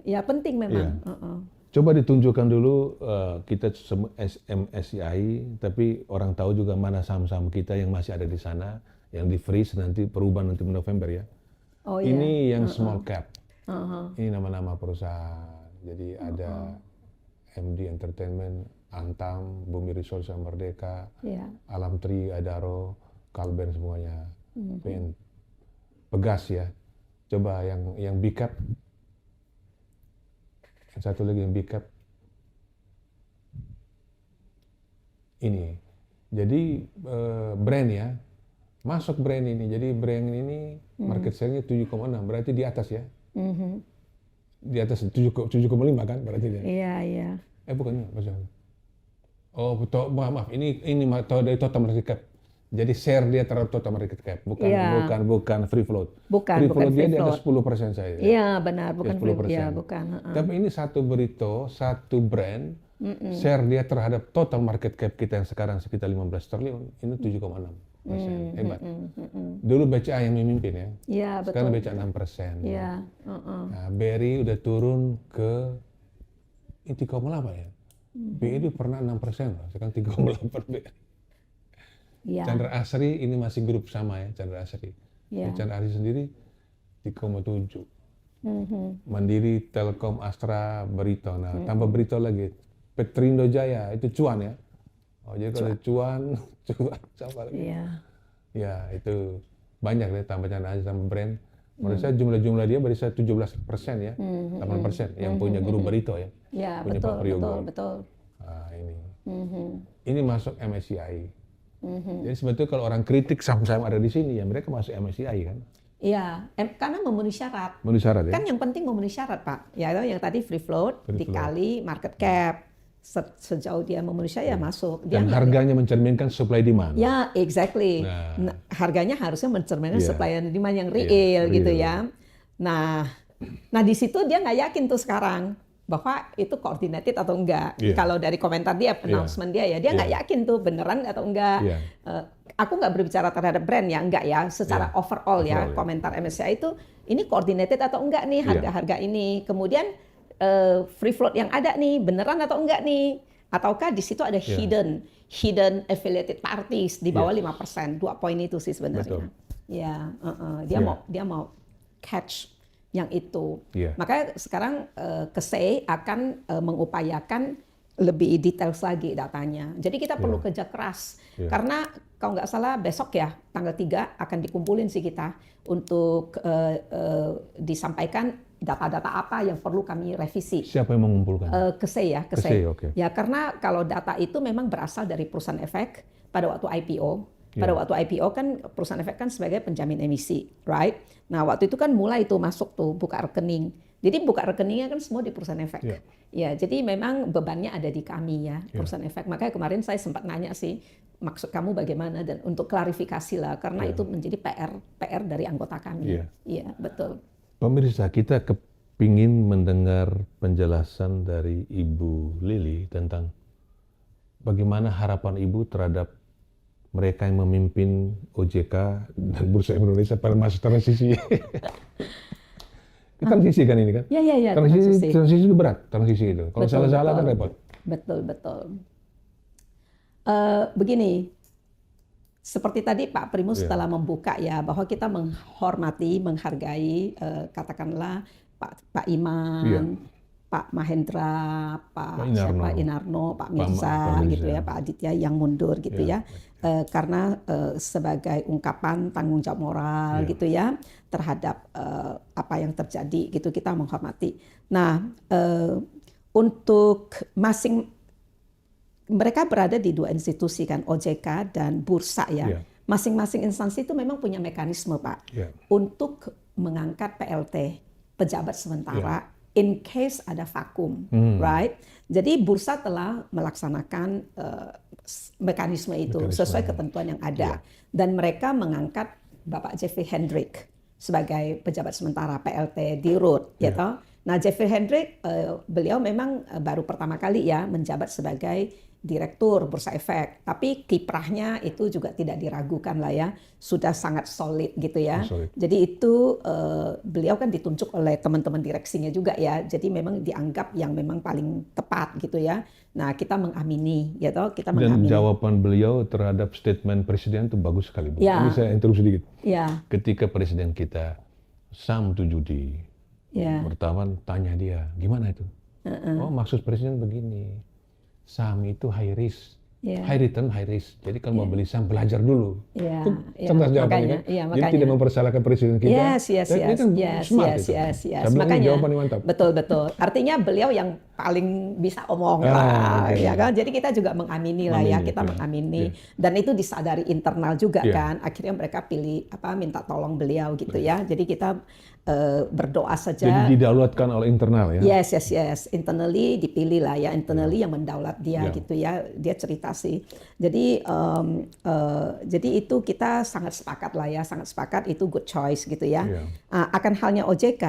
Ya penting memang. Coba ditunjukkan dulu kita MSCI, tapi orang tahu juga mana saham-saham kita yang masih ada di sana, yang di freeze nanti perubahan nanti November ya. Ini yang small cap. Ini nama-nama perusahaan. Jadi ada MD Entertainment, Antam, Bumi Resource Merdeka, Alam Tri, Adaro, Kalben semuanya. Pegas ya. Coba yang big cap. Satu lagi yang big cap. Ini. Jadi brand ya. Masuk brand ini. Jadi brand ini market share-nya 7,6. Berarti di atas ya. Di atas 7,5 kan berarti dia. Iya. Bukannya. Oh, maaf. Ini dari total market cap. Jadi share dia terhadap total market cap, bukan free float. Free float dia di atas 10% saya. Iya, benar, bukan free float. Iya, bukan. Tapi ini satu brand, share dia terhadap total market cap kita yang sekarang sekitar 15 triliun, ini 7,6%. Hebat. Dulu BCA yang memimpin ya. Iya, betul. Sekarang BCA 6%. Iya. Nah, BRI udah turun ke 3,8 ya. BRI pernah 6%, sekarang 3,8 BRI. Chandra Asri ini masih grup sama ya, Chandra Asri. Chandra Asri sendiri 3,7. Mandiri, Telkom, Astra, Barito. Nah, tambah Barito lagi. Petrindo Jaya itu cuan ya. Oh, jadi kalau cuan sama lagi. Ya, itu banyak deh tambah Chandra Asri sama brand. Menurut saya jumlah dia bisa 17% ya, 8% yang punya Guru Barito ya. Ya, punya betul, Pak Priyogo. betul. Nah, ini masuk MSCI. Jadi sebetulnya kalau orang kritik saham-saham ada di sini ya mereka masuk MSCI kan. Iya, karena memenuhi syarat. Memenuhi syarat ya. Kan yang penting memenuhi syarat, Pak. Ya, yang tadi free float dikali market cap. Sejauh dia memenuhi syarat ya masuk. Dan harganya mencerminkan supply demand. Ya, exactly. Nah, harganya harusnya mencerminkan supply dan demand yang real gitu ya. Nah di situ dia nggak yakin tuh sekarang bahwa itu coordinated atau enggak. Kalau dari komentar dia, announcement dia ya, dia nggak yakin tuh beneran atau enggak. Aku nggak berbicara terhadap brand ya, enggak ya. Secara overall ya, komentar MSCI itu ini coordinated atau enggak nih harga-harga ini. Kemudian free float yang ada nih beneran atau enggak nih? Ataukah di situ ada hidden affiliated parties di bawah 5%? 2 poin itu sih sebenarnya. Betul. Ya, dia mau catch yang itu. Makanya sekarang KSEI akan mengupayakan lebih detail lagi datanya. Jadi kita perlu kerja keras. Karena kalau nggak salah besok ya tanggal 3 akan dikumpulin sih kita untuk disampaikan data-data apa yang perlu kami revisi. Siapa yang mengumpulkan? KSEI ya, KSEI, okay. Ya karena kalau data itu memang berasal dari perusahaan efek pada waktu IPO. Pada waktu IPO kan perusahaan efek kan sebagai penjamin emisi, right? Nah waktu itu kan mulai itu masuk tuh buka rekening. Jadi buka rekeningnya kan semua di perusahaan efek. Ya, jadi memang bebannya ada di kami ya, perusahaan efek. Makanya kemarin saya sempat nanya sih, maksud kamu bagaimana dan untuk klarifikasi lah, karena itu menjadi PR dari anggota kami. Iya, betul. Pemirsa, kita kepingin mendengar penjelasan dari Ibu Lili tentang bagaimana harapan Ibu terhadap mereka yang memimpin OJK dan Bursa Indonesia pada masa transisi. Transisi kan ini kan? Iya. Transisi itu berat, transisi itu. Kalau salah-salah kan repot. Betul. Begini, seperti tadi Pak Primus telah membuka ya bahwa kita menghormati, menghargai katakanlah Pak Iman, Pak Mahendra, Pak Inarno, Pak Mirza gitu ya, Pak Aditya yang mundur gitu ya. Karena sebagai ungkapan tanggung jawab moral gitu ya terhadap apa yang terjadi gitu kita menghormati. Nah, untuk mereka berada di dua institusi kan, OJK dan Bursa ya. Masing-masing instansi itu memang punya mekanisme Pak untuk mengangkat PLT, pejabat sementara, in case ada vakum, right? Jadi Bursa telah melaksanakan mekanisme itu sesuai ketentuan yang ada. Dan mereka mengangkat Bapak Jeffrey Hendrick sebagai pejabat sementara PLT di RUT, gitu. Nah, Jeffrey Hendrick, beliau memang baru pertama kali ya menjabat sebagai Direktur Bursa Efek, tapi kiprahnya itu juga tidak diragukan lah ya, sudah sangat solid gitu ya. Jadi itu beliau kan ditunjuk oleh teman-teman direksinya juga ya, jadi memang dianggap yang memang paling tepat gitu ya. Nah kita mengamini, gitu, kita mengamini. Dan jawaban beliau terhadap statement presiden itu bagus sekali, Bu. Ini saya interupsi sedikit. Ketika presiden kita Sam Tujudi, pertama tanya dia, gimana itu? Oh maksud presiden begini. Saham itu high risk, high return, high risk. Jadi kalau mau beli saham belajar dulu. Itu cerdas jawabannya kan. Jadi tidak mempersalahkan presiden kita. Yes. Makanya jawaban yang mantap. Betul. Artinya beliau yang paling bisa omong lah, ya kan. Jadi kita juga mengamini lah ya, kita mengamini. Dan itu disadari internal juga kan. Akhirnya mereka minta tolong beliau gitu ya. Jadi kita berdoa saja. Jadi didaulatkan oleh internal ya? Yes. Internally dipilih lah ya, internally yang mendaulat dia gitu ya. Dia cerita sih. Jadi itu kita sangat sepakat lah ya, sangat sepakat itu good choice gitu ya. Akan halnya OJK,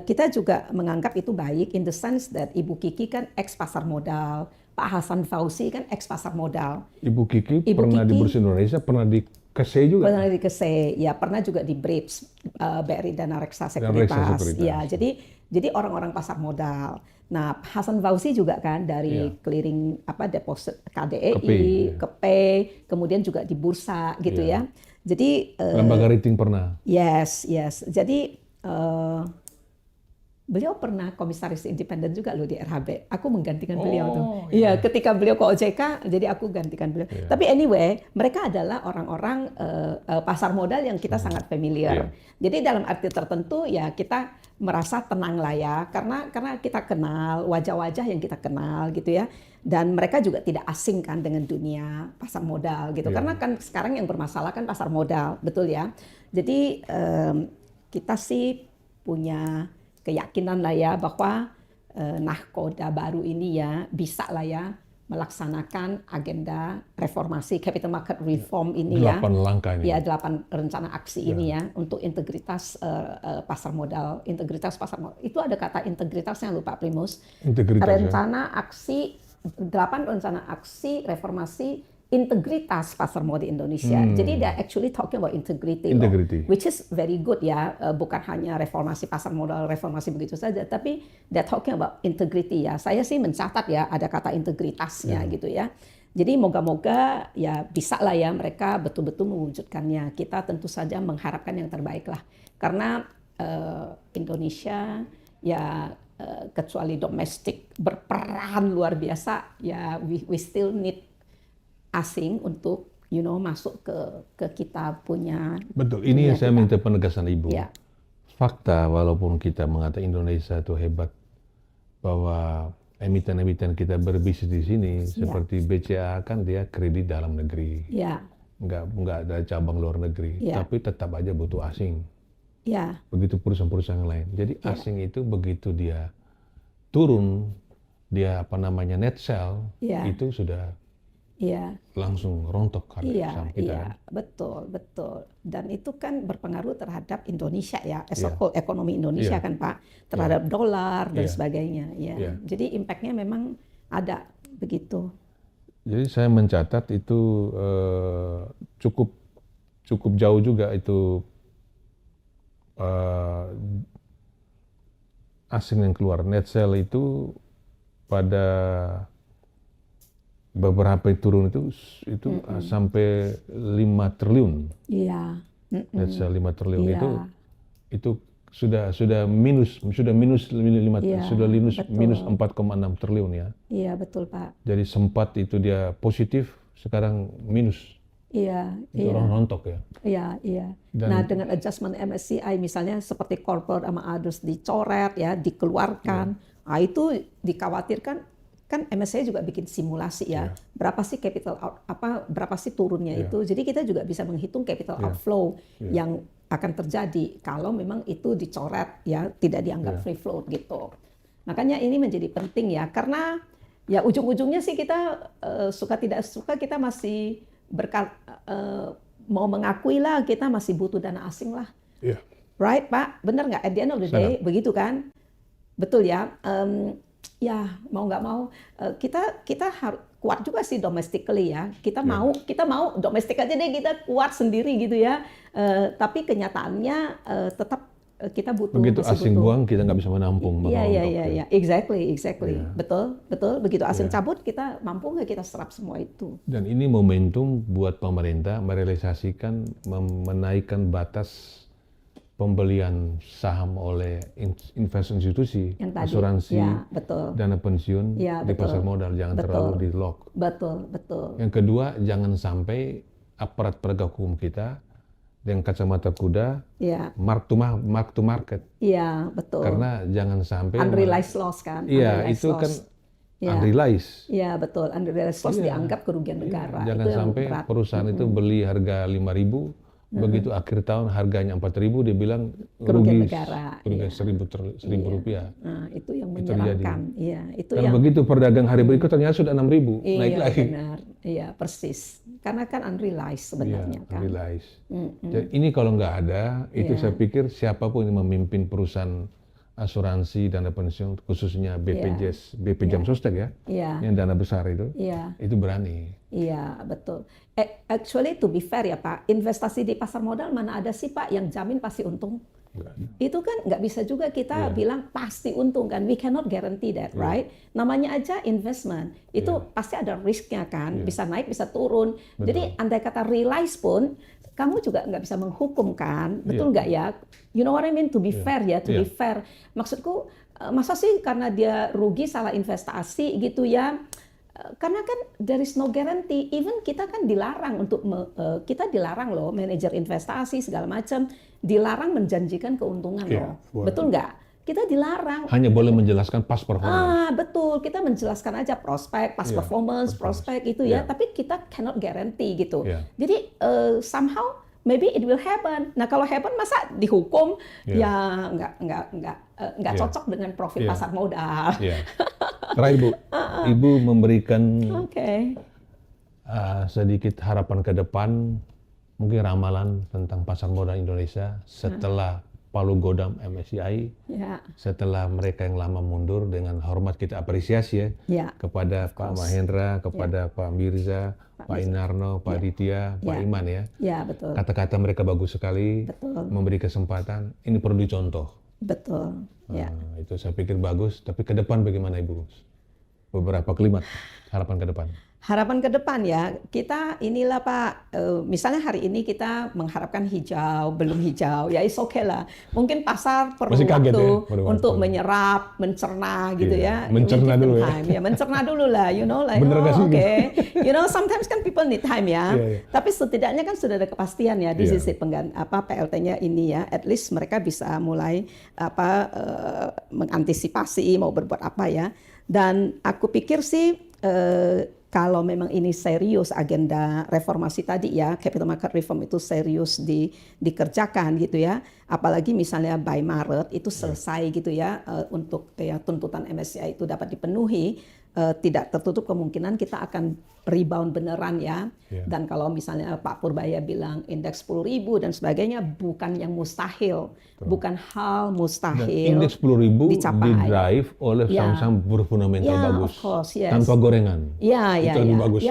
kita juga menganggap itu baik in the sense that Ibu Kiki kan ex pasar modal, Pak Hasan Fauzi kan ex pasar modal. Ibu Kiki pernah di Bursa Indonesia, pernah di KSEI juga? Pernah di KSEI, ya pernah juga di BRIPS, BRI Dana Reksa Sekuritas. Ya, jadi orang-orang pasar modal. Nah, Hasan Fauzi juga kan dari clearing deposit KDEI, KP, kemudian juga di bursa gitu ya. Jadi lembaga rating pernah. Yes. Jadi Beliau pernah komisaris independen juga loh di RHB. Aku menggantikan beliau tuh. iya. Iya, ketika beliau ke OJK, jadi aku gantikan beliau. Iya. Tapi anyway, mereka adalah orang-orang pasar modal yang kita sangat familiar. Jadi dalam arti tertentu ya kita merasa tenang lah ya, karena kita kenal wajah-wajah yang kita kenal gitu ya. Dan mereka juga tidak asing kan dengan dunia pasar modal gitu. Karena kan sekarang yang bermasalah kan pasar modal, betul ya. Jadi kita sih punya keyakinan lah ya bahwa nahkoda baru ini ya bisa lah ya melaksanakan agenda reformasi capital market reform ini 8 langkah ini. ya 8 rencana aksi ini ya untuk integritas pasar modal. Integritas pasar modal itu ada kata integritasnya lupa Primus. Integritas, Rencana aksi 8 rencana aksi reformasi integritas pasar modal Indonesia. Jadi they're actually talking about integrity, which is very good ya. Bukan hanya reformasi pasar modal, reformasi begitu saja, tapi they're talking about integrity ya. Saya sih mencatat ya ada kata integritasnya gitu ya. Jadi moga-moga ya bisa lah ya mereka betul-betul mewujudkannya. Kita tentu saja mengharapkan yang terbaik lah. Karena Indonesia ya kecuali domestik berperan luar biasa ya we still need asing untuk masuk ke kita punya. Betul, ini yang saya minta penegasan Ibu. Ya. Fakta walaupun kita mengatakan Indonesia itu hebat, bahwa emiten-emiten kita berbisnis di sini seperti BCA kan dia kredit dalam negeri. Ya. Nggak ada cabang luar negeri, tapi tetap aja butuh asing. Ya. Begitu perusahaan-perusahaan yang lain. Jadi asing itu begitu dia turun, dia net sell, itu sudah langsung rontok harga saham kita. Iya, betul. Dan itu kan berpengaruh terhadap Indonesia ya, as a whole ekonomi Indonesia kan Pak, terhadap dolar dan sebagainya. Ya. Jadi impact-nya memang ada begitu. Jadi saya mencatat itu cukup jauh juga itu asing yang keluar. Net sell itu pada beberapa turun itu sampai 5 triliun. Iya. Net sell 5 triliun itu sudah minus 4,6 triliun ya. Iya, betul Pak. Jadi sempat itu dia positif, sekarang minus. Iya. Itu orang rontok ya. Iya. Nah, dengan adjustment MSCI misalnya seperti corporate sama others dicoret ya, dikeluarkan. Nah, itu dikhawatirkan kan MSCI juga bikin simulasi ya. Berapa sih capital berapa sih turunnya itu. Jadi kita juga bisa menghitung capital outflow yang akan terjadi kalau memang itu dicoret ya, tidak dianggap free float gitu. Makanya ini menjadi penting ya, karena ya ujung-ujungnya sih kita suka tidak suka kita masih mau mengakui lah kita masih butuh dana asing lah. Right Pak? Benar nggak? At the end of the day begitu kan? Betul ya. Ya mau nggak mau kita harus kuat juga sih domestically ya. Kita mau domestik aja deh kita kuat sendiri gitu ya. Tapi kenyataannya tetap kita butuh. Begitu asing buang kita nggak bisa menampung. Iya. Exactly. Betul. Begitu asing cabut kita mampu nggak kita serap semua itu. Dan ini momentum buat pemerintah merealisasikan menaikkan batas pembelian saham oleh investor institusi, asuransi, dana pensiun di pasar modal, jangan terlalu di lock. Betul. Yang kedua, jangan sampai aparat penegak hukum kita dengan kacamata kuda mark to market. Iya, betul. Karena jangan sampai unrealized loss kan. Iya, itu kan unrealized. Iya, betul. Unrealized loss dianggap kerugian negara. Jangan sampai perusahaan itu beli harga 5.000. Begitu akhir tahun harganya 4.000 dia bilang kerugian negara, kerugian 1.000 rupiah. Nah, itu yang menyeramkan. Itu yang begitu perdagang hari berikut ternyata sudah 6.000 naik lagi. Benar, iya persis. Karena kan unrealized sebenarnya kan. Unrealized. Jadi ini kalau nggak ada, itu saya pikir siapapun yang memimpin perusahaan asuransi dana pensiun khususnya BPJS, BP Jam Sostek yang dana besar itu berani. Iya, betul. Actually to be fair ya Pak, investasi di pasar modal mana ada sih Pak yang jamin pasti untung? Itu kan nggak bisa juga kita bilang pasti untung kan, we cannot guarantee that, right? Namanya aja investment, itu pasti ada risknya kan, bisa naik bisa turun. Jadi andai kata realize pun kamu juga nggak bisa menghukum kan, betul nggak ya? You know what I mean? To be fair ya, to be fair. Maksudku, masa sih karena dia rugi salah investasi gitu ya? Karena kan there is no guarantee. Even kita kan dilarang kita dilarang loh, manajer investasi segala macam dilarang menjanjikan keuntungan loh, betul nggak? Kita dilarang. Hanya boleh menjelaskan past performance. Betul. Kita menjelaskan aja prospek, past performance, prospek itu ya. Tapi kita cannot guarantee gitu. Jadi somehow maybe it will happen. Nah kalau happen masa dihukum ya nggak cocok dengan profit pasar modal. Terakhir Bu, Ibu memberikan sedikit harapan ke depan, mungkin ramalan tentang pasar modal Indonesia setelah Palu Godam MSCI, setelah mereka yang lama mundur, dengan hormat kita apresiasi kepada Pak Mahendra, kepada Pak Mirza, Pak Inarno, Pak Ditya, Pak Iman ya. Betul. Kata-kata mereka bagus sekali, memberi kesempatan, ini perlu dicontoh. Betul. Itu saya pikir bagus, tapi ke depan bagaimana Ibu? Beberapa kalimat harapan ke depan. Harapan ke depan ya, kita inilah Pak, misalnya hari ini kita mengharapkan hijau, belum hijau, ya is okay lah. Mungkin pasar perlu waktu untuk menyerap, mencerna gitu ya. Mencerna dulu ya. Mencerna dulu lah, you know, like you know, sometimes kan people need time ya. Tapi setidaknya kan sudah ada kepastian ya, di sisi PLT-nya ini ya, at least mereka bisa mulai mengantisipasi mau berbuat apa ya. Dan aku pikir sih kalau memang ini serius agenda reformasi tadi ya, capital market reform itu serius dikerjakan gitu ya, apalagi misalnya by Maret itu selesai gitu ya, untuk tuntutan MSCI itu dapat dipenuhi, tidak tertutup kemungkinan kita akan rebound beneran ya. Dan kalau misalnya Pak Purbaya bilang indeks 10.000 dan sebagainya, bukan yang mustahil, bukan hal mustahil. Dan indeks 10.000 di-drive oleh saham-saham berfundamental bagus, tanpa gorengan. Itu lebih bagus.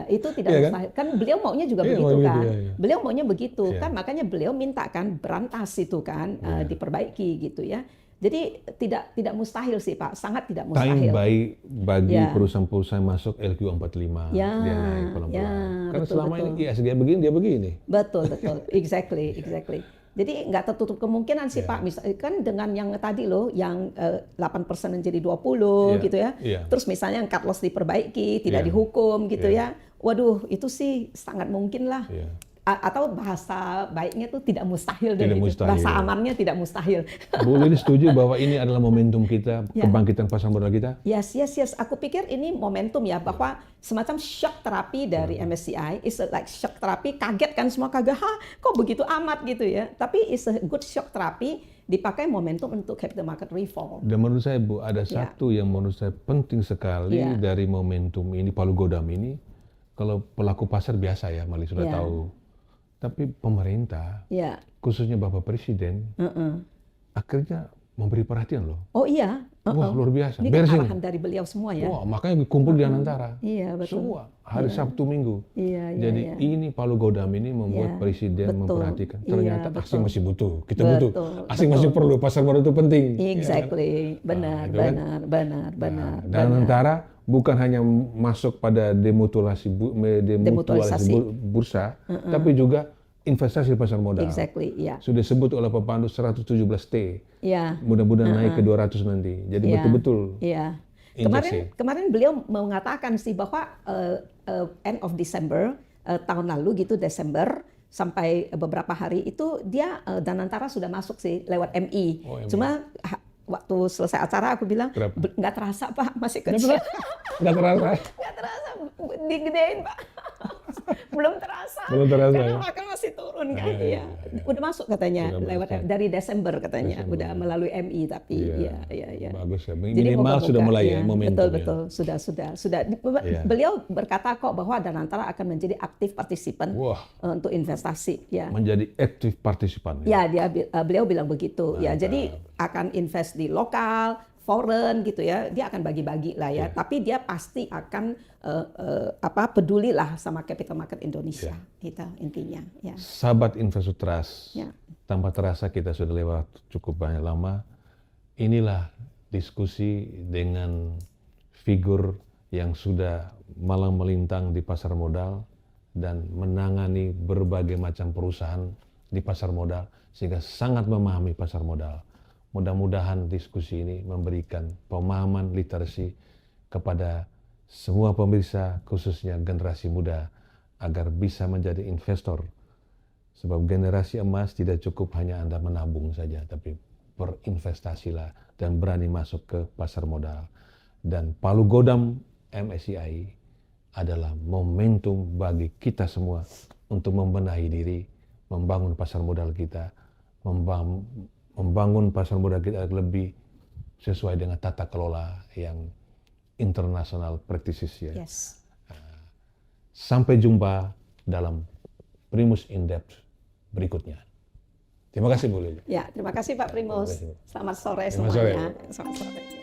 Itu tidak mustahil. Kan beliau maunya juga begitu kan. Beliau maunya begitu kan, makanya beliau minta kan berantas itu kan, diperbaiki gitu ya. Jadi tidak mustahil sih Pak, sangat tidak mustahil. Time buy bagi perusahaan-perusahaan masuk LQ45 dia naik pelan-pelan. Karena selama ini ISG begini, dia begini. Betul, exactly. Jadi nggak tertutup kemungkinan sih Pak, misalkan kan dengan yang tadi loh, yang 8% menjadi 20 gitu ya. Terus misalnya yang cut loss diperbaiki, tidak dihukum gitu ya. Waduh, itu sih sangat mungkin lah. Atau bahasa baiknya tuh tidak mustahil, bahasa amannya tidak mustahil. Bu Lili setuju bahwa ini adalah momentum kita, kebangkitan pasar modal kita? Yes. Aku pikir ini momentum ya, bahwa semacam shock terapi dari MSCI, is like shock terapi, kaget kan, semua kaget, kok begitu amat gitu ya. Tapi is a good shock terapi, dipakai momentum untuk capital market reform. Dan menurut saya Bu, ada satu yang menurut saya penting sekali dari momentum ini, Palu Godam ini, kalau pelaku pasar biasa ya, Mali sudah tahu. Tapi pemerintah, khususnya Bapak Presiden, akhirnya memberi perhatian loh. Oh iya. Wah luar biasa. Ini kan arahan dari beliau semua ya. Wah makanya kumpul di Anantara. Iya betul. Semua hari Sabtu Minggu. Jadi ini Palu Godam ini membuat Presiden memperhatikan. Ternyata asing masih butuh, kita butuh. Asing masih perlu, pasar baru itu penting. Exactly, benar. Dan Anantara bukan hanya masuk pada demutualisasi bursa, tapi juga investasi di pasar modal. Sudah disebut oleh Pak Pandu 117T. Mudah-mudahan naik ke 200 nanti. Jadi betul-betul. Kemarin beliau mengatakan sih bahwa end of December tahun lalu gitu, Desember sampai beberapa hari itu dia Danantara sudah masuk sih lewat MI. Cuma waktu selesai acara aku bilang nggak terasa Pak, masih kecil. Nggak terasa. Digedein Pak. Belum terasa. Karena makan masih turun kan. Udah masuk katanya lewat dari Desember katanya. Udah melalui MI tapi bagus ya. Minimal sudah mulai ya momentum. Betul. Sudah. Beliau berkata kok bahwa Danantara akan menjadi aktif partisipan untuk investasi ya. Menjadi aktif partisipan. Ya, beliau bilang begitu. Ya, jadi akan invest di lokal, foreign gitu ya, dia akan bagi-bagi lah ya. Tapi dia pasti akan peduli lah sama capital market Indonesia. Itu intinya. Ya. Sahabat Investor Trust, tanpa terasa kita sudah lewat cukup banyak lama. Inilah diskusi dengan figur yang sudah malang melintang di pasar modal dan menangani berbagai macam perusahaan di pasar modal sehingga sangat memahami pasar modal. Mudah-mudahan diskusi ini memberikan pemahaman literasi kepada semua pemirsa, khususnya generasi muda, agar bisa menjadi investor. Sebab generasi emas tidak cukup hanya Anda menabung saja, tapi berinvestasilah dan berani masuk ke pasar modal. Dan palu godam MSCI adalah momentum bagi kita semua untuk membenahi diri, membangun pasar modal kita, membangun pasar modal kita lebih sesuai dengan tata kelola yang international practices ya. Yes. Sampai jumpa dalam Primus In Depth berikutnya. Terima kasih Bu Lili. Ya, terima kasih Pak Primus. Terima kasih. Selamat sore Selamat sore. semuanya. Selamat sore.